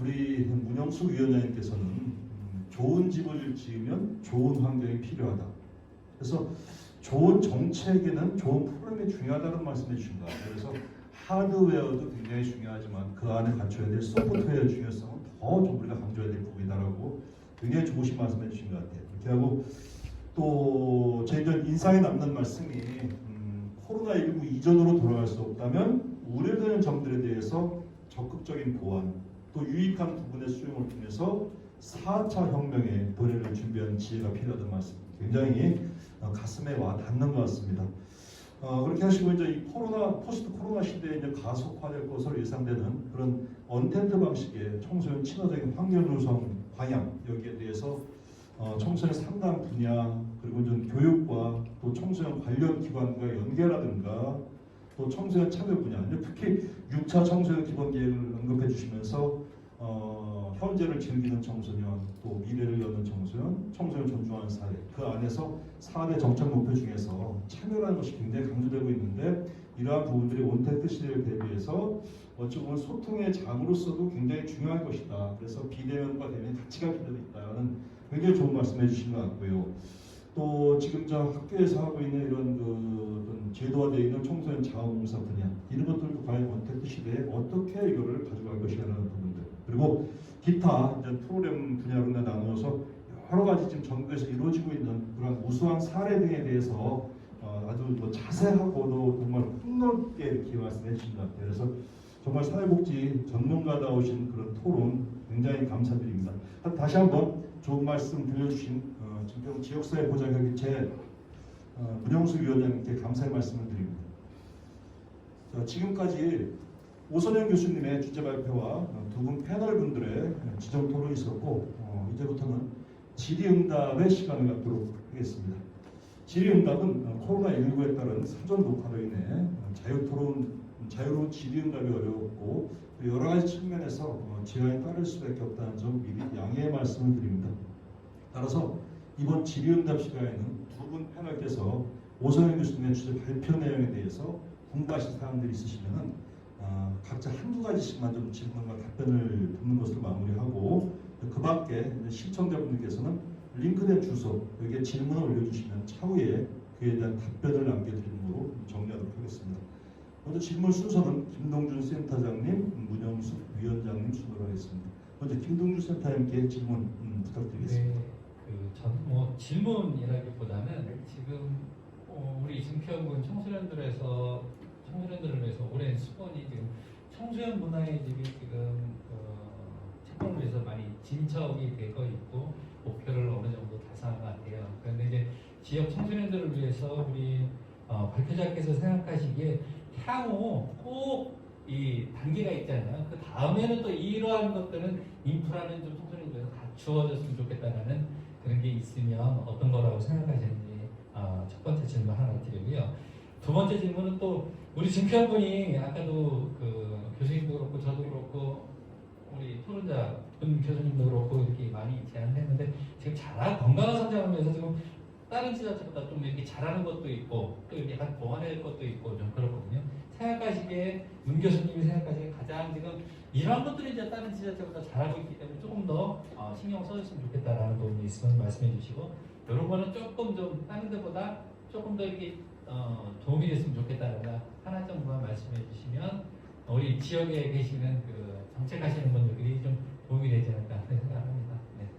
우리 문영숙 위원장님께서는 좋은 집을 지으면 좋은 환경이 필요하다. 그래서 좋은 정책에는 좋은 프로그램이 중요하다는 말씀해 주신 것 같아요. 그래서 하드웨어도 굉장히 중요하지만 그 안에 갖춰야 될 소프트웨어의 중요성은 더 좀 우리가 강조해야 될 부분이다라고 굉장히 좋으신 말씀해 주신 것 같아요. 이렇게 하고 또 제 인상에 남는 말씀이 코로나19 이전으로 돌아갈 수 없다면 우려되는 점들에 대해서 적극적인 보완, 또 유익한 부분의 수용을 통해서 4차 혁명의 도래를 준비하는 지혜가 필요하다는 말씀, 굉장히 가슴에 와 닿는 것 같습니다. 그렇게 하시고 이제 이 포스트 코로나 시대에 이제 가속화될 것으로 예상되는 그런 언텐트 방식의 청소년 친화적인 환경 조성 방향, 여기에 대해서 청소년 상담 분야, 그리고 좀 교육과 또 청소년 관련 기관과 연계라든가 또 청소년 참여 분야, 특히 6차 청소년 기본 계획을 언급해 주시면서 현재를 즐기는 청소년, 또 미래를 여는 청소년, 청소년 존중하는 사회, 그 안에서 4대 정책 목표 중에서 참여라는 것이 굉장히 강조되고 있는데, 이러한 부분들이 온택트 시대를 대비해서 어찌 보면 소통의 장으로서도 굉장히 중요할 것이다. 그래서 비대면과 대면이 같이 갈 필요도 있다는 굉장히 좋은 말씀해 주신 것 같고요. 또 지금 저 학교에서 하고 있는 이런 어떤 제도화되어 있는 청소년 자원봉사 분야, 이런 것들도 과연 온택트 시대에 어떻게 이거를 가져갈 것이라는 부분들, 그리고 기타 이제 프로그램 분야로 나누어서 여러 가지 지금 전국에서 이루어지고 있는 그런 우수한 사례 등에 대해서 아주 자세하고도 정말 폭넓게 이렇게 말씀해 주신 것 같아요. 그래서 정말 사회복지 전문가다우신 그런 토론 굉장히 감사드립니다. 다시 한번 좋은 말씀 들려주신 증평 지역사회 보장협의체 문영숙 위원장님께 감사의 말씀을 드립니다. 자, 지금까지 오선영 교수님의 주제 발표와 두 분 패널 분들의 지정 토론이 있었고, 이제부터는 질의응답의 시간을 갖도록 하겠습니다. 질의응답은 코로나19에 따른 사전 녹화로 인해 자유로운 질의응답이 어려웠고 여러 가지 측면에서 제한이 따를 수밖에 없다는 점 미리 양해의 말씀을 드립니다. 따라서 이번 질의응답 시간에는 두 분 패널께서 오선영 교수님의 주제 발표 내용에 대해서 궁금하신 사항들이 있으시면은 각자 한두 가지씩만 좀 질문과 답변을 듣는 것으로 마무리하고, 그 밖에 시청자분들께서는 링크된 주소 여기에 질문을 올려주시면 차후에 그에 대한 답변을 남겨드리므로 정리하도록 하겠습니다. 먼저 질문 순서는 김동준 센터장님, 문영숙 위원장님 순으로 하겠습니다. 먼저 김동준 센터장님께 질문 부탁드리겠습니다. 네, 전 질문이라기보다는 지금 우리 증평군 청소년들을 위해서 오랜 수건이 지금 청소년 문화의 집이 지금 채권을 위해서 많이 진척이 되고 있고 목표를 어느 정도 달성한 것 같아요. 그런데 이제 지역 청소년들을 위해서 우리 발표자께서 생각하시기에 향후 꼭 이 단계가 있잖아요. 그 다음에는 또 이러한 것들은 인프라는 좀 청소년들에서 갖추어졌으면 좋겠다라는 그런 게 있으면 어떤 거라고 생각하시는지 첫 번째 질문 하나 드리고요. 두 번째 질문은 또 우리 증평군이 아까도 그 교수님도 그렇고 저도 그렇고 우리 토론자 분 교수님도 그렇고 이렇게 많이 제안했는데 지금 건강한 성장을 위해서 지금 다른 지자체보다 좀 이렇게 잘하는 것도 있고 또 이렇게 약간 보완해야 될 것도 있고 좀 그렇거든요. 생각하시기에 문 교수님이 생각하시기에 가장 지금 이런 것들이 이제 다른 지자체보다 잘하고 있기 때문에 조금 더 신경 써줬으면 좋겠다라는 부분이 있으면 말씀해 주시고, 이런 거는 조금 좀 다른 데보다 조금 더 이렇게 도움이 됐으면 좋겠다라는 하나 정도만 말씀해 주시면 우리 지역에 계시는 그 정책하시는 분들이 좀 도움이 되지 않을까 생각합니다. 네.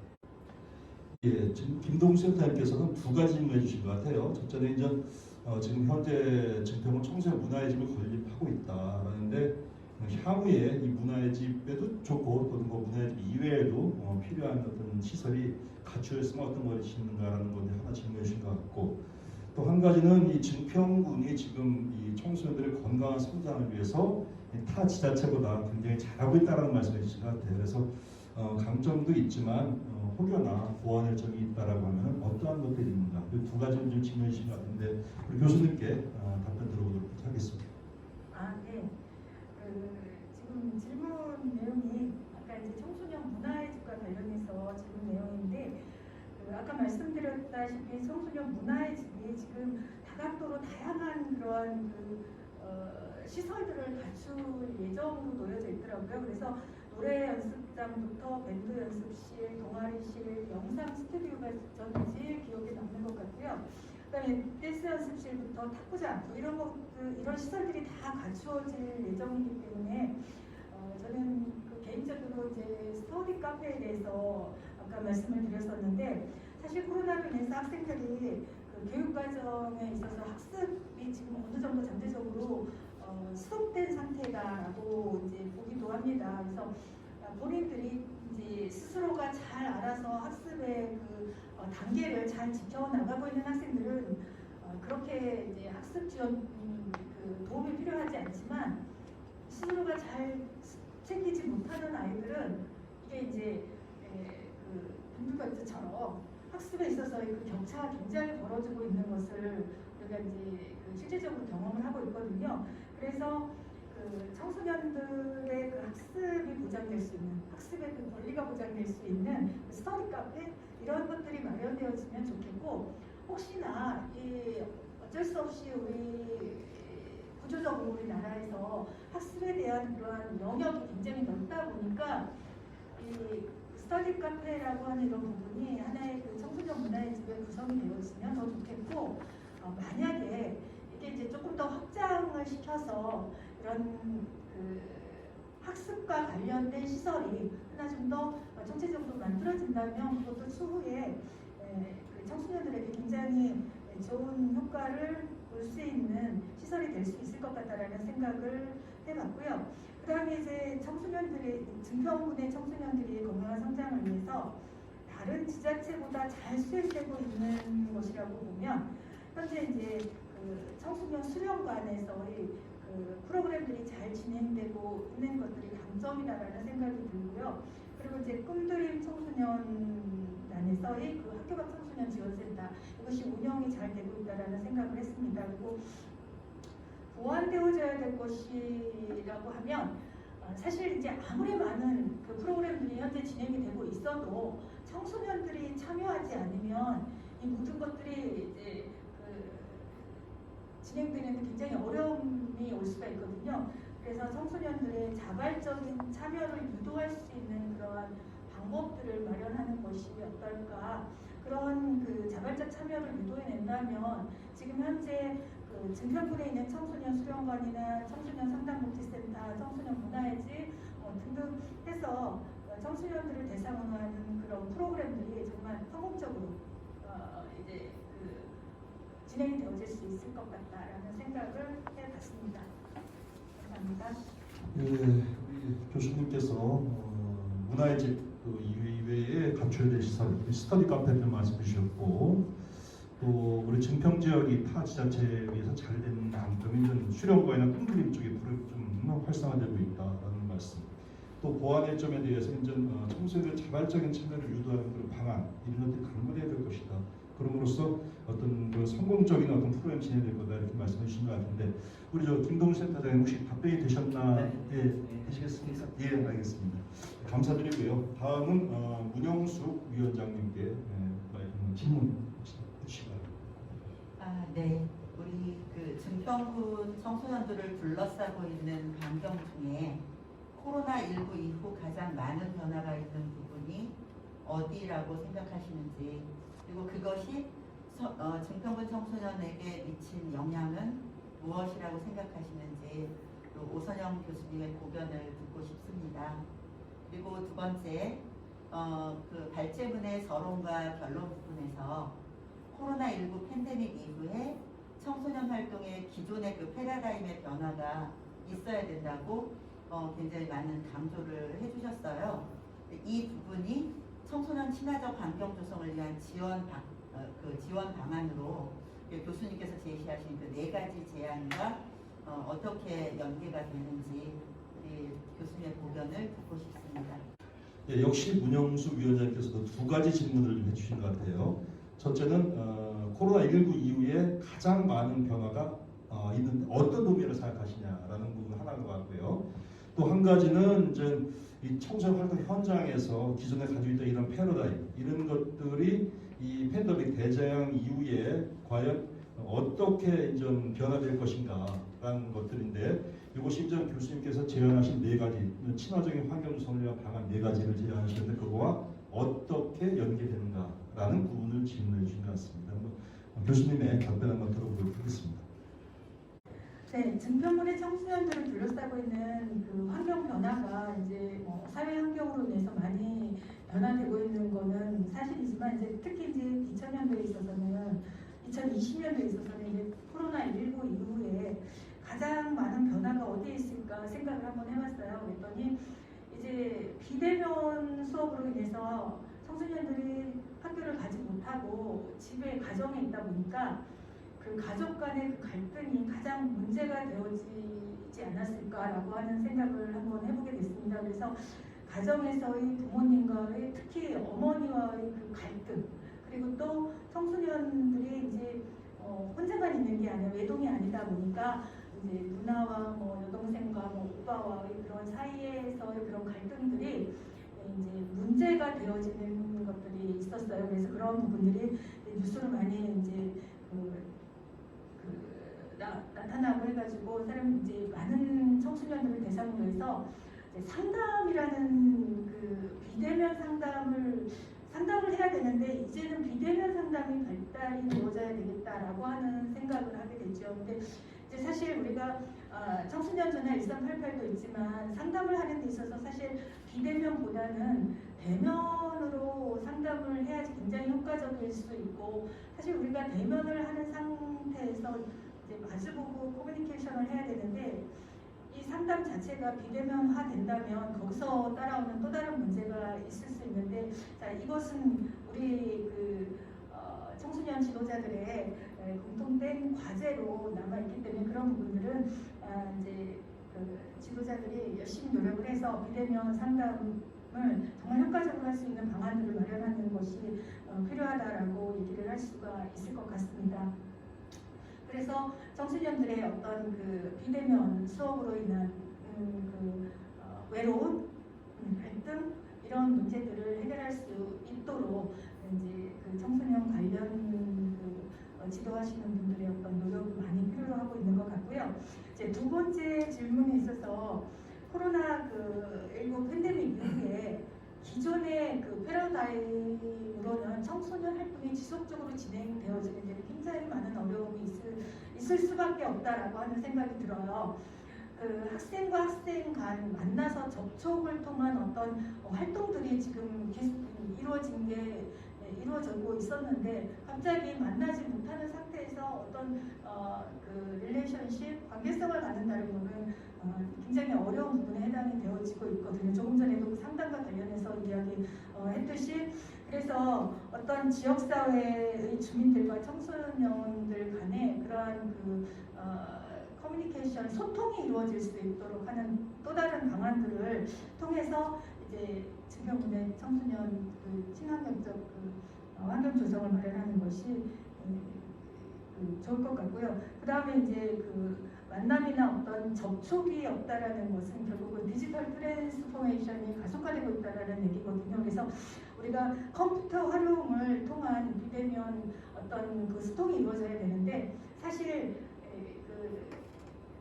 예, 지금 김동수 센터장님께서는 두 가지 질문해 주신 것 같아요. 첫째는 이제 지금 현재 증평은 청소년 문화의 집을 건립하고 있다라는데 향후에 이 문화의 집에도 좋고 또는 뭐 문화의 집 이외에도 필요한 어떤 시설이 갖추어있으면 어떤 것이 있는가라는 건데 하나 질문해 주신 것 같고 또 한 가지는 이 증평군이 지금 이 청소년들의 건강한 성장을 위해서 타 지자체보다 굉장히 잘하고 있다는 말씀해 주신 것 같아요. 그래서 강점도 있지만 혹여나 보완할 점이 있다라고 하면 어떠한 것들이 있는가 이 두 가지는 좀 질문해 주신 것 같은데 우리 교수님께 답변 들어보도록 하겠습니다. 네. 지금 질문 내용이 아까 이제 청소년 문화의 집과 관련해서 질문 내용인데 아까 말씀드렸다시피 청소년 문화의 집이 지금 다각도로 다양한 그러한 시설들을 갖출 예정으로 놓여져 있더라고요. 그래서 노래 연습장부터 밴드 연습실, 동아리실, 영상 스튜디오가 저는 제일 기억에 남는 것 같고요. 그다음에 댄스 연습실부터 탁구장 이런 것들 이런 시설들이 다 갖추어질 예정이기 때문에 저는 개인적으로 이제 스터디 카페에 대해서 아까 말씀을 드렸었는데 사실 코로나로 인해서 학생들이 교육 과정에 있어서 학습이 지금 어느 정도 잠재적으로 수속된 상태다라고 이제 보기도 합니다. 그래서 본인들이 이제 스스로가 잘 알아서 학습의 단계를 잘 지켜나가고 있는 학생들은 그렇게 이제 학습 지원 도움이 필요하지 않지만 스스로가 잘 챙기지 못하는 아이들은 이게 이제 빈부격차처럼 학습에 있어서의 격차가 굉장히 벌어지고 있는 것을 우리가 이제 실제적으로 경험을 하고 있거든요. 그래서 청소년들의 학습이 보장될 수 있는 학습의 권리가 보장될 수 있는 스터디 카페 이런 것들이 마련되어지면 좋겠고 혹시나 어쩔 수 없이 우리 구조적으로 우리나라에서 학습에 대한 그러한 영역이 굉장히 넓다 보니까 이 스터디 카페라고 하는 이런 부분이 하나의 청소년 문화의 집에 구성이 되어지면 더 좋겠고 만약에 이게 이제 조금 더 확장을 시켜서 이런 학습과 관련된 시설이 하나 좀 더 전체적으로 만들어진다면 그것도 추후에 청소년들에게 굉장히 좋은 효과를 볼 수 있는 시설이 될 수 있을 것 같다라는 생각을 해봤고요. 그 다음에 이제 증평군의 청소년들이 건강한 성장을 위해서 다른 지자체보다 잘 수행되고 있는 것이라고 보면 현재 이제 청소년 수련관에서의 프로그램들이 잘 진행되고 있는 것들이 강점이다라는 생각이 들고요. 그리고 이제 꿈드림 청소년단에서의 학교 밖 청소년 지원센터 이것이 운영이 잘 되고 있다라는 생각을 했습니다. 그리고 보완되어져야 될 것이라고 하면 사실 이제 아무리 많은 프로그램들이 현재 진행이 되고 있어도 청소년들이 참여하지 않으면 이 모든 것들이 이제 진행되는데 굉장히 어려움이 올 수가 있거든요. 그래서 청소년들의 자발적인 참여를 유도할 수 있는 그러한 방법들을 마련하는 것이 어떨까. 그런 자발적 참여를 유도해낸다면 지금 현재 증평군에 있는 청소년 수련관이나 청소년 상담복지센터, 청소년 문화의 집 등등 해서 청소년들을 대상으로 하는 그런 프로그램들이 정말 성공적으로 이제 진행이 되어질 수 있을 것 같다라는 생각을 해봤습니다. 감사합니다. 우리 교수님께서 문화의 집 이외에 갖춰야 될 시설, 스터디 카페를 말씀해 주셨고 또 우리 증평 지역이 타 지자체에 비해서 잘 되는 장점이 수련관이나 꿈그림 쪽에 좀 활성화되고 있다라는 말씀. 또 보완의 점에 대해서 청소년의 자발적인 참여를 유도하는 그런 방안 이런 것들이 강구돼야 될 것이다. 그럼으로써 어떤 성공적인 어떤 프로그램 진행될 거다 이렇게 말씀해 주신 것 같은데 우리 김동수 센터장님 혹시 답변이 되셨나? 네, 되시겠습니까? 예, 알겠습니다. 감사드리고요. 다음은 문영숙 위원장님께 질문 해주시기 바랍니다. 네. 우리 증평군 청소년들을 둘러싸고 있는 환경 중에 코로나19 이후 가장 많은 변화가 있는 부분이 어디라고 생각하시는지 그리고 그것이 증평군 청소년에게 미친 영향은 무엇이라고 생각하시는지 또 오선영 교수님의 고견을 듣고 싶습니다. 그리고 두 번째, 그 발제문의 서론과 결론 부분에서 코로나19 팬데믹 이후에 청소년 활동의 기존의 그 패러다임의 변화가 있어야 된다고 굉장히 많은 강조를 해주셨어요. 이 부분이 청소년 친화적 환경 조성을 위한 지원 방안으로 교수님께서 제시하신 그 4가지 제안과 어떻게 연계가 되는지 우리 교수님의 고견을 듣고 싶습니다. 예, 역시 문영수 위원장께서도 2가지 질문을 좀 해주신 것 같아요. 첫째는 코로나19 이후에 가장 많은 변화가 있는데 어떤 의미를 생각하시냐라는 부분 하나인 것 같고요. 또 한 가지는 이제 이 청소년 활동 현장에서 기존에 가지고 있던 이런 패러다임 이런 것들이 이 팬데믹 대재앙 이후에 과연 어떻게 이제 변화될 것인가라는 것들인데 이것이 이제 교수님께서 제안하신 4가지 친화적인 환경 조성을 위한 방안 4가지를 제안하셨는데 그거와 어떻게 연계되는가라는 부분을 질문해 주신 것 같습니다. 교수님의 답변 한번 들어보도록 하겠습니다. 네, 증평물의 청소년들을 둘러싸고 있는 그 환경 변화가 이제 사회 환경으로 인해서 많이 변화되고 있는 거는 사실이지만 이제 특히 이제 2000년도에 있어서는 2020년도에 있어서는 이제 코로나19 이후에 가장 많은 변화가 어디에 있을까 생각을 한번 해봤어요. 그랬더니 이제 비대면 수업으로 인해서 청소년들이 학교를 가지 못하고 집에 가정에 있다 보니까 그 가족 간의 그 갈등이 가장 문제가 되어지지 않았을까라고 하는 생각을 한번 해보게 됐습니다. 그래서 가정에서의 부모님과의 특히 어머니와의 그 갈등 그리고 또 청소년들이 이제 혼자만 있는 게 아니라 외동이 아니다 보니까 이제 누나와 여동생과 오빠와의 그런 사이에서의 그런 갈등들이 이제 문제가 되어지는 것들이 있었어요. 그래서 그런 부분들이 뉴스로 많이 이제 나타나고 해가지고 이제 많은 청소년들을 대상으로 해서 상담이라는 그 비대면 상담을 해야 되는데 이제는 비대면 상담이 발달이 되어져야 되겠다라고 하는 생각을 하게 됐죠. 근데 이제 사실 우리가 청소년 전화 1388도 있지만 상담을 하는 데 있어서 사실 비대면보다는 대면으로 상담을 해야지 굉장히 효과적일 수 있고 사실 우리가 대면을 하는 상태에서 이제 마주보고 커뮤니케이션을 해야 되는데 이 상담 자체가 비대면화 된다면 거기서 따라오는 또 다른 문제가 있을 수 있는데 자 이것은 우리 청소년 지도자들의 공통된 과제로 남아있기 때문에 그런 부분들은 이제 지도자들이 열심히 노력을 해서 비대면 상담을 정말 효과적으로 할 수 있는 방안들을 마련하는 것이 필요하다라고 얘기를 할 수가 있을 것 같습니다. 그래서 청소년들의 어떤 그 비대면 수업으로 인한 외로움, 갈등 이런 문제들을 해결할 수 있도록 이제 그 청소년 관련 지도하시는 분들의 어떤 노력이 많이 필요로 하고 있는 것 같고요. 이제 2번째 질문에 있어서 코로나19 팬데믹 이후에 기존의 그 패러다임으로는 청소년 활동이 지속적으로 진행되어지는 데 굉장히 많은 어려움이 있을 수밖에 없다라고 하는 생각이 들어요. 그 학생과 학생 간 만나서 접촉을 통한 어떤 활동들이 지금 계속 이루어지고 있었는데 갑자기 만나지 못하는 상태에서 어떤 그 릴레이션십 관계성을 갖는다는 것은 굉장히 어려운 부분에 해당이 되어지고 있거든요. 조금 전에도 상담과 관련해서 이야기했듯이 그래서 어떤 지역사회의 주민들과 청소년들 간에 그러한 커뮤니케이션, 소통이 이루어질 수 있도록 하는 또 다른 방안들을 통해서 이제 증평군의 청소년 친환경적 환경 조성을 마련하는 것이 좋을 것 같고요. 그 다음에 이제 만남이나 어떤 접촉이 없다라는 것은 결국은 디지털 트랜스포메이션이 가속화되고 있다라는 얘기거든요. 그래서 우리가 컴퓨터 활용을 통한 비대면 어떤 소통이 이루어져야 되는데 사실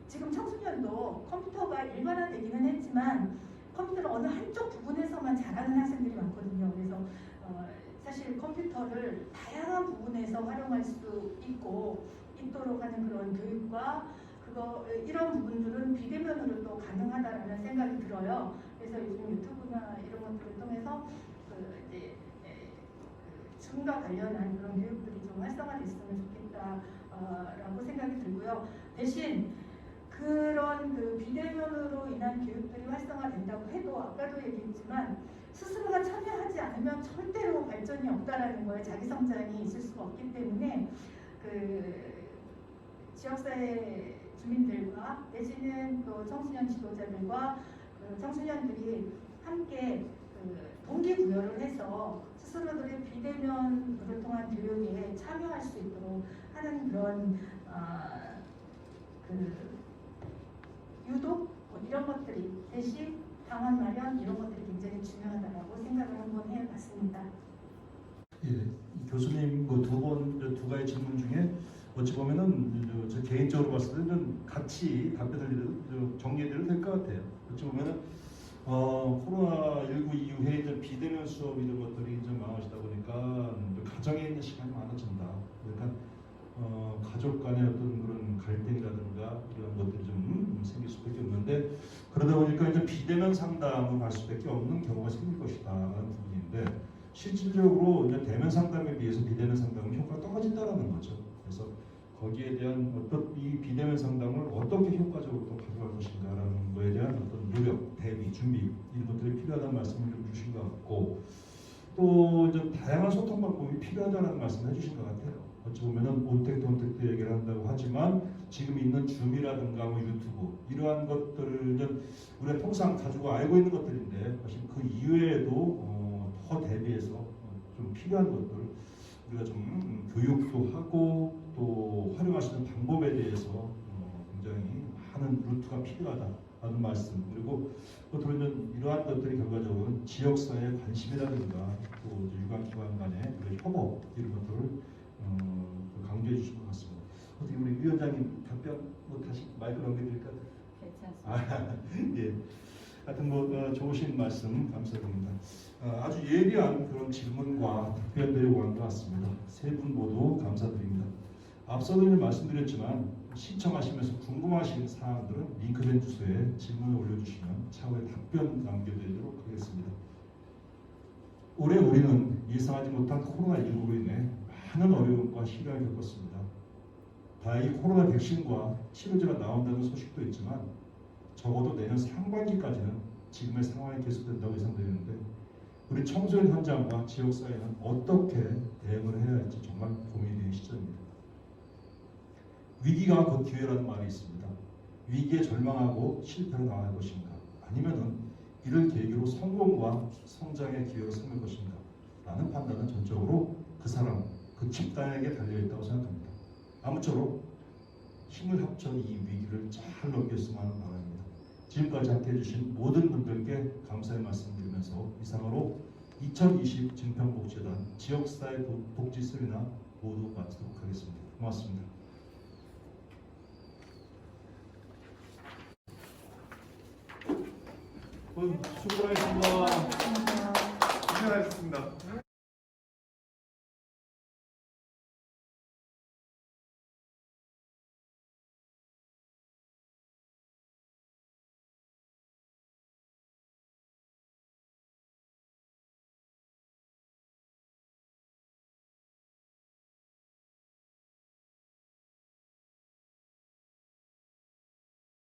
지금 청소년도 컴퓨터가 일반화되기는 했지만 컴퓨터를 어느 한쪽 부분에서만 잘하는 학생들이 많거든요. 그래서 사실 컴퓨터를 다양한 부분에서 활용할 수 있도록 하는 그런 교육과 이런 부분들은 비대면으로도 가능하다라는 생각이 들어요. 그래서 요즘 유튜브나 이런 것들을 통해서 춤과 관련한 그런 교육들이 좀 활성화됐으면 좋겠다라고 생각이 들고요. 대신 그런 그 비대면으로 인한 교육들이 활성화된다고 해도 아까도 얘기했지만 스스로가 참여하지 않으면 절대로 발전이 없다라는 거에 자기 성장이 있을 수가 없기 때문에 그 지역사회 주민들과 내지는 또 청소년 지도자들과 그 청소년들이 함께 그 동기부여를 해서 스스로들의 비대면으로 통한 교육에 참여할 수 있도록 하는 그런 그 유독 뭐 이런 것들이 대신 방안 마련 이런 것들이 굉장히 중요하다고 생각을 한번 해봤습니다. 예, 교수님 그 두 가지 질문 중에 어찌 보면은 저 개인적으로 봤을 때는 같이 답변을 정리해드려도 될 것 같아요. 어찌 보면은 코로나19 이후에 이제 비대면 수업 이런 것들이 이제 많아지다 보니까 가정에 있는 시간이 많아진다. 그러니까 가족 간의 어떤 그런 갈등이라든가 이런 것들이 좀 생길 수밖에 없는데 그러다 보니까 이제 비대면 상담을 할 수밖에 없는 경우가 생길 것이다라는 부분인데 실질적으로 이제 대면 상담에 비해서 비대면 상담은 효과가 떨어진다라는 거죠. 그래서 거기에 대한 어떤 이 비대면 상담을 어떻게 효과적으로 또 가져갈 것인가라는 거에 대한 어떤 노력, 대비, 준비 이런 것들이 필요하다는 말씀을 좀 주신 것 같고 또 이제 다양한 소통 방법이 필요하다는 말씀을 해주신 것 같아요. 어찌 보면은 온택도 얘기를 한다고 하지만 지금 있는 줌이라든가 뭐 유튜브 이러한 것들을 이제 우리가 통상 가지고 알고 있는 것들인데 사실 그 이외에도 더 대비해서 좀 필요한 것들 우리가 좀 교육도 하고 또 활용할 수 있는 방법에 대해서 굉장히 많은 루트가 필요하다라는 말씀 그리고 또 이러한 것들이 결과적으로 지역사회의 관심이라든가 또 유관기관 간의 협업 이런 것들을 강조해 주신 것 같습니다. 어떻게 우리 위원장님 답변 다시 마이크 넘겨드릴까요? 괜찮습니다. 예. 하여튼 좋으신 말씀 감사드립니다. 아주 예리한 그런 질문과 답변들이 오간 것 같습니다. 세 분 모두 감사드립니다. 앞서도 말씀드렸지만 신청하시면서 궁금하신 사항들은 링크된 주소에 질문을 올려주시면 차후에 답변 남겨드리도록 하겠습니다. 올해 우리는 예상하지 못한 코로나19로 인해 많은 어려움과 시련을 겪었습니다. 다행히 코로나 백신과 치료제가 나온다는 소식도 있지만 적어도 내년 상반기까지는 지금의 상황이 계속된다고 예상되는데 우리 청소년 현장과 지역사회는 어떻게 대응을 해야 할지 정말 고민이 되는 시점입니다. 위기가 곧 기회라는 말이 있습니다. 위기에 절망하고 실패로 나갈 것인가 아니면은 이를 계기로 성공과 성장의 기회로 삼을 것인가 라는 판단은 전적으로 그 사람, 그 집단에게 달려있다고 생각합니다. 아무쪼록 힘을 합쳐 이 위기를 잘 넘겼으면 하는 바람입니다. 지금까지 함께 해주신 모든 분들께 감사의 말씀드리면서 이상으로 2020 증평복지재단 지역사회 복지 세미나 모두 마치도록 하겠습니다. 고맙습니다. 수고하셨습니다. 고생하셨습니다.